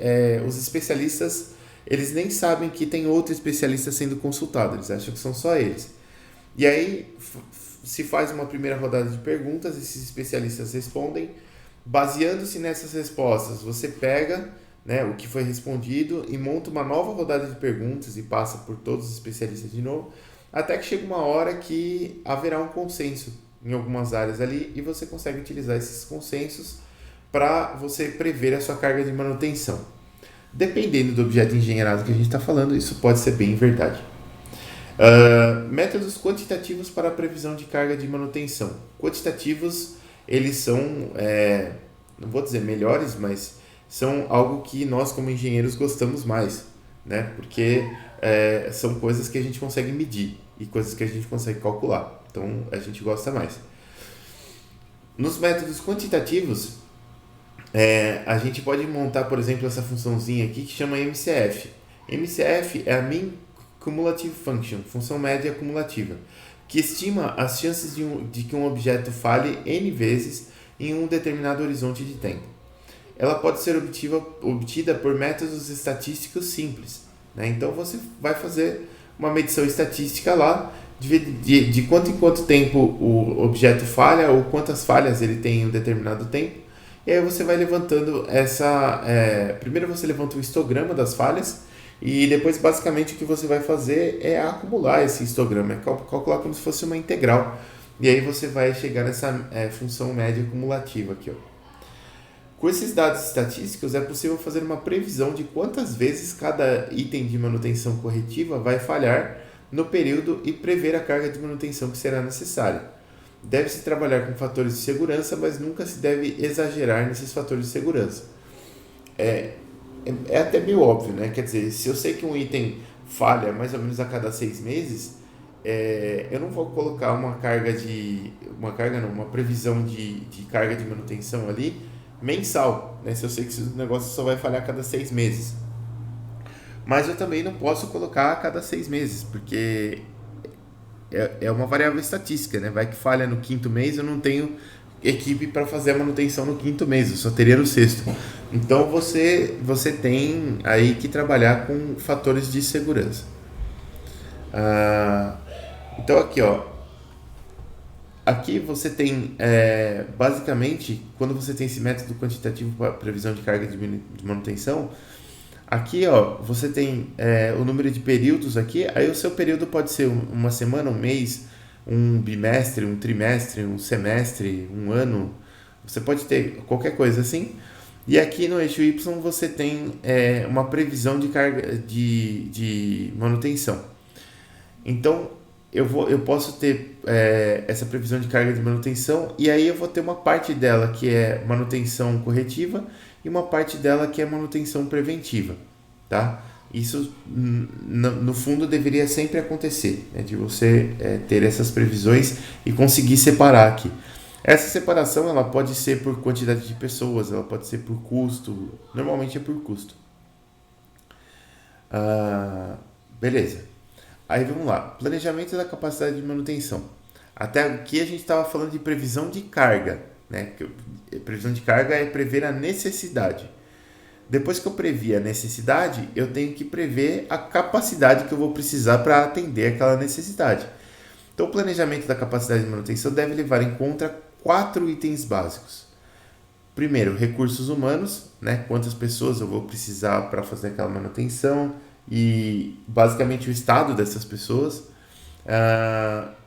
os especialistas eles nem sabem que tem outro especialista sendo consultado, eles acham que são só eles. E aí se faz uma primeira rodada de perguntas, esses especialistas respondem. Baseando-se nessas respostas, você pega, né, o que foi respondido e monta uma nova rodada de perguntas e passa por todos os especialistas de novo, até que chega uma hora que haverá um consenso em algumas áreas ali e você consegue utilizar esses consensos para você prever a sua carga de manutenção. Dependendo do objeto engenheirado que a gente está falando, isso pode ser bem verdade. Métodos quantitativos para a previsão de carga de manutenção. Quantitativos, eles são, não vou dizer melhores, mas são algo que nós como engenheiros gostamos mais, né? Porque são coisas que a gente consegue medir e coisas que a gente consegue calcular. Então a gente gosta mais. Nos métodos quantitativos, a gente pode montar, por exemplo, essa funçãozinha aqui que chama MCF. MCF é a Mean Cumulative Function, função média cumulativa, que estima as chances de que um objeto falhe N vezes em um determinado horizonte de tempo. Ela pode ser obtida por métodos estatísticos simples, né? Então você vai fazer uma medição estatística lá de quanto em quanto tempo o objeto falha ou quantas falhas ele tem em um determinado tempo. E aí você vai levantando primeiro você levanta o histograma das falhas e depois basicamente o que você vai fazer é acumular esse histograma, é calcular como se fosse uma integral. E aí você vai chegar nessa função média cumulativa aqui, ó. Com esses dados estatísticos, é possível fazer uma previsão de quantas vezes cada item de manutenção corretiva vai falhar no período e prever a carga de manutenção que será necessária. Deve-se trabalhar com fatores de segurança, mas nunca se deve exagerar nesses fatores de segurança. É até meio óbvio, né? Quer dizer, se eu sei que um item falha mais ou menos a cada 6 meses, eu não vou colocar uma previsão de carga de manutenção ali mensal, né? Se eu sei que esse negócio só vai falhar a cada 6 meses. Mas eu também não posso colocar a cada 6 meses, porque é uma variável estatística, né? Vai que falha no quinto mês, eu não tenho equipe para fazer a manutenção no quinto mês, eu só teria no sexto. Então você tem aí que trabalhar com fatores de segurança. Então aqui, ó, aqui você tem, basicamente, quando você tem esse método quantitativo para previsão de carga de manutenção, aqui, ó, você tem o número de períodos aqui, aí o seu período pode ser uma semana, um mês, um bimestre, um trimestre, um semestre, um ano, você pode ter qualquer coisa assim. E aqui no eixo Y você tem uma previsão de carga de manutenção. Então, eu posso ter essa previsão de carga de manutenção e aí eu vou ter uma parte dela que é manutenção corretiva e uma parte dela que é manutenção preventiva, tá? Isso, no fundo, deveria sempre acontecer, né? De você ter essas previsões e conseguir separar aqui. Essa separação ela pode ser por quantidade de pessoas, ela pode ser por custo, normalmente é por custo. Beleza. Aí vamos lá, planejamento da capacidade de manutenção. Até aqui a gente estava falando de previsão de carga, né? Previsão de carga é prever a necessidade. Depois que eu previ a necessidade, eu tenho que prever a capacidade que eu vou precisar para atender aquela necessidade. Então, o planejamento da capacidade de manutenção deve levar em conta 4 itens básicos. Primeiro, recursos humanos, né? Quantas pessoas eu vou precisar para fazer aquela manutenção e basicamente o estado dessas pessoas,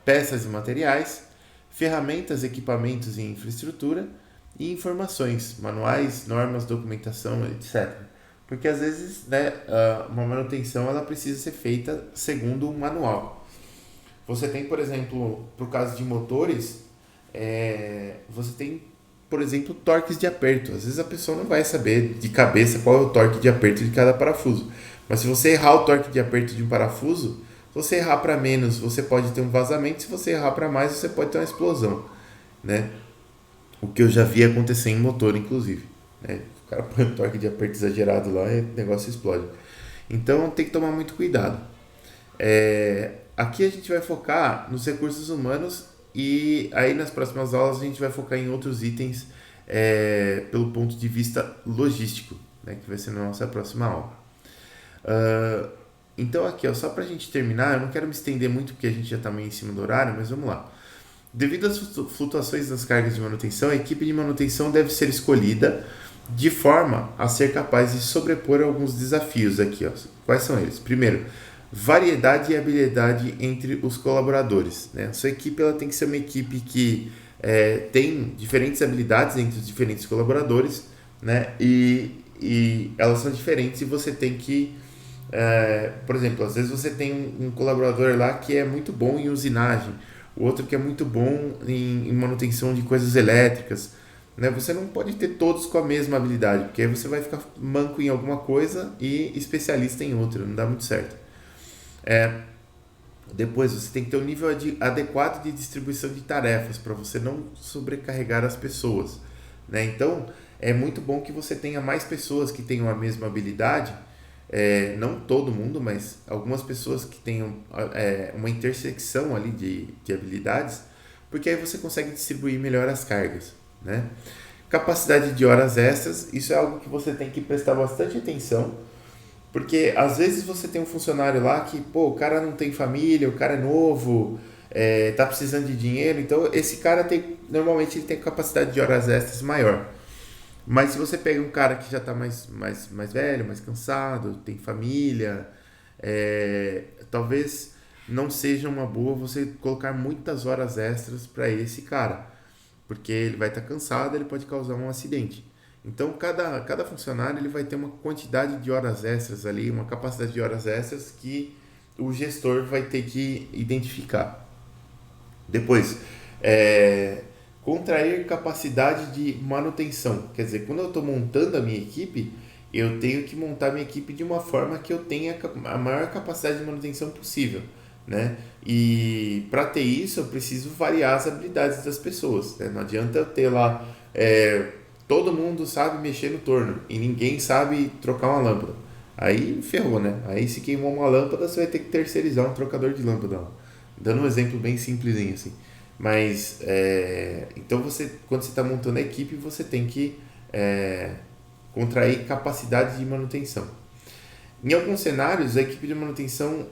peças e materiais, ferramentas, equipamentos e infraestrutura e informações, manuais, normas, documentação, etc. Porque às vezes, né, uma manutenção ela precisa ser feita segundo um manual. Você tem, por exemplo, para o caso de motores, você tem, por exemplo, torques de aperto. Às vezes a pessoa não vai saber de cabeça qual é o torque de aperto de cada parafuso. Mas se você errar o torque de aperto de um parafuso, se você errar para menos, você pode ter um vazamento. Se você errar para mais, você pode ter uma explosão, né? O que eu já vi acontecer em motor, inclusive, né? O cara põe um torque de aperto exagerado lá e o negócio explode. Então tem que tomar muito cuidado. Aqui a gente vai focar nos recursos humanos e aí nas próximas aulas a gente vai focar em outros itens pelo ponto de vista logístico, né? Que vai ser na nossa próxima aula. Então aqui, ó, só para a gente terminar, eu não quero me estender muito porque a gente já está meio em cima do horário, mas vamos lá. Devido às flutuações das cargas de manutenção, a equipe de manutenção deve ser escolhida de forma a ser capaz de sobrepor alguns desafios aqui, ó. Quais são eles? Primeiro, variedade e habilidade entre os colaboradores, né? A sua equipe ela tem que ser uma equipe que tem diferentes habilidades entre os diferentes colaboradores, né? E elas são diferentes e você tem que... por exemplo, às vezes você tem um colaborador lá que é muito bom em usinagem, o outro que é muito bom em manutenção de coisas elétricas, né? Você não pode ter todos com a mesma habilidade, porque aí você vai ficar manco em alguma coisa e especialista em outra, não dá muito certo. Depois você tem que ter um nível adequado de distribuição de tarefas para você não sobrecarregar as pessoas, né? Então é muito bom que você tenha mais pessoas que tenham a mesma habilidade, não todo mundo, mas algumas pessoas que tenham uma intersecção ali de habilidades, porque aí você consegue distribuir melhor as cargas, né? Capacidade de horas extras, isso é algo que você tem que prestar bastante atenção, Porque às vezes você tem um funcionário lá que, pô, o cara não tem família, o cara é novo, tá precisando de dinheiro, então esse cara normalmente ele tem capacidade de horas extras maior. Mas se você pega um cara que já está mais velho, mais cansado, tem família, talvez não seja uma boa você colocar muitas horas extras para esse cara, porque ele vai estar cansado, ele pode causar um acidente. Então, cada funcionário ele vai ter uma quantidade de horas extras ali, uma capacidade de horas extras que o gestor vai ter que identificar. Depois, contrair capacidade de manutenção. Quer dizer, quando eu estou montando a minha equipe, eu tenho que montar a minha equipe de uma forma que eu tenha a maior capacidade de manutenção possível, né? E para ter isso, eu preciso variar as habilidades das pessoas, né? Não adianta eu ter lá, todo mundo sabe mexer no torno e ninguém sabe trocar uma lâmpada. Aí ferrou, né? Aí se queimou uma lâmpada, você vai ter que terceirizar um trocador de lâmpada. Dando um exemplo bem simplesinho assim. Mas, então quando você está montando a equipe, você tem que contrair capacidade de manutenção. Em alguns cenários, a equipe de manutenção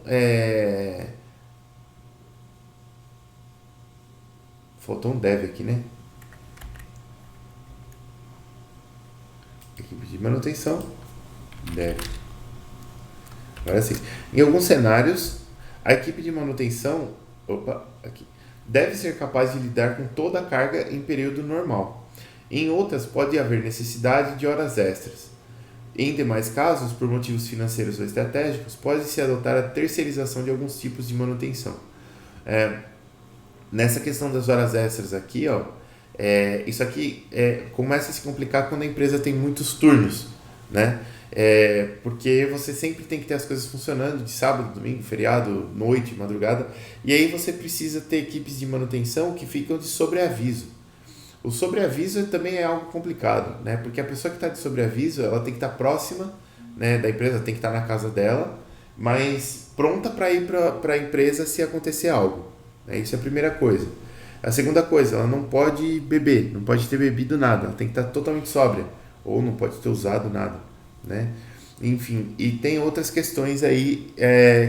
faltou um dev aqui, né? Equipe de manutenção, dev. Agora sim. Em alguns cenários, a equipe de manutenção deve ser capaz de lidar com toda a carga em período normal. Em outras, pode haver necessidade de horas extras. Em demais casos, por motivos financeiros ou estratégicos, pode-se adotar a terceirização de alguns tipos de manutenção. Nessa questão das horas extras aqui, isso aqui começa a se complicar quando a empresa tem muitos turnos, né? Porque você sempre tem que ter as coisas funcionando de sábado, domingo, feriado, noite, madrugada, e aí você precisa ter equipes de manutenção que ficam de sobreaviso. O sobreaviso também é algo complicado, né? Porque a pessoa que está de sobreaviso, ela tem que estar próxima, né, da empresa, tem que estar na casa dela, mas pronta para ir para a empresa se acontecer algo, né? Isso é a primeira coisa. A segunda coisa, ela não pode beber, não pode ter bebido nada, ela tem que estar totalmente sóbria, ou não pode ter usado nada, né? Enfim, e tem outras questões aí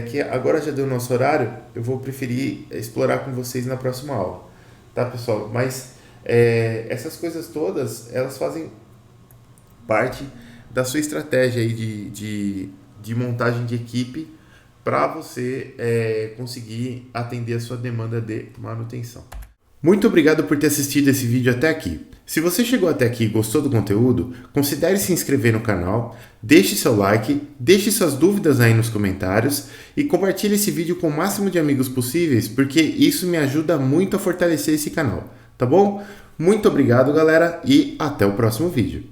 que agora já deu o nosso horário, eu vou preferir explorar com vocês na próxima aula, tá, pessoal? Mas essas coisas todas, elas fazem parte da sua estratégia aí de montagem de equipe para você conseguir atender a sua demanda de manutenção. Muito obrigado por ter assistido esse vídeo até aqui. Se você chegou até aqui e gostou do conteúdo, considere se inscrever no canal, deixe seu like, deixe suas dúvidas aí nos comentários e compartilhe esse vídeo com o máximo de amigos possíveis, porque isso me ajuda muito a fortalecer esse canal, tá bom? Muito obrigado, galera, e até o próximo vídeo.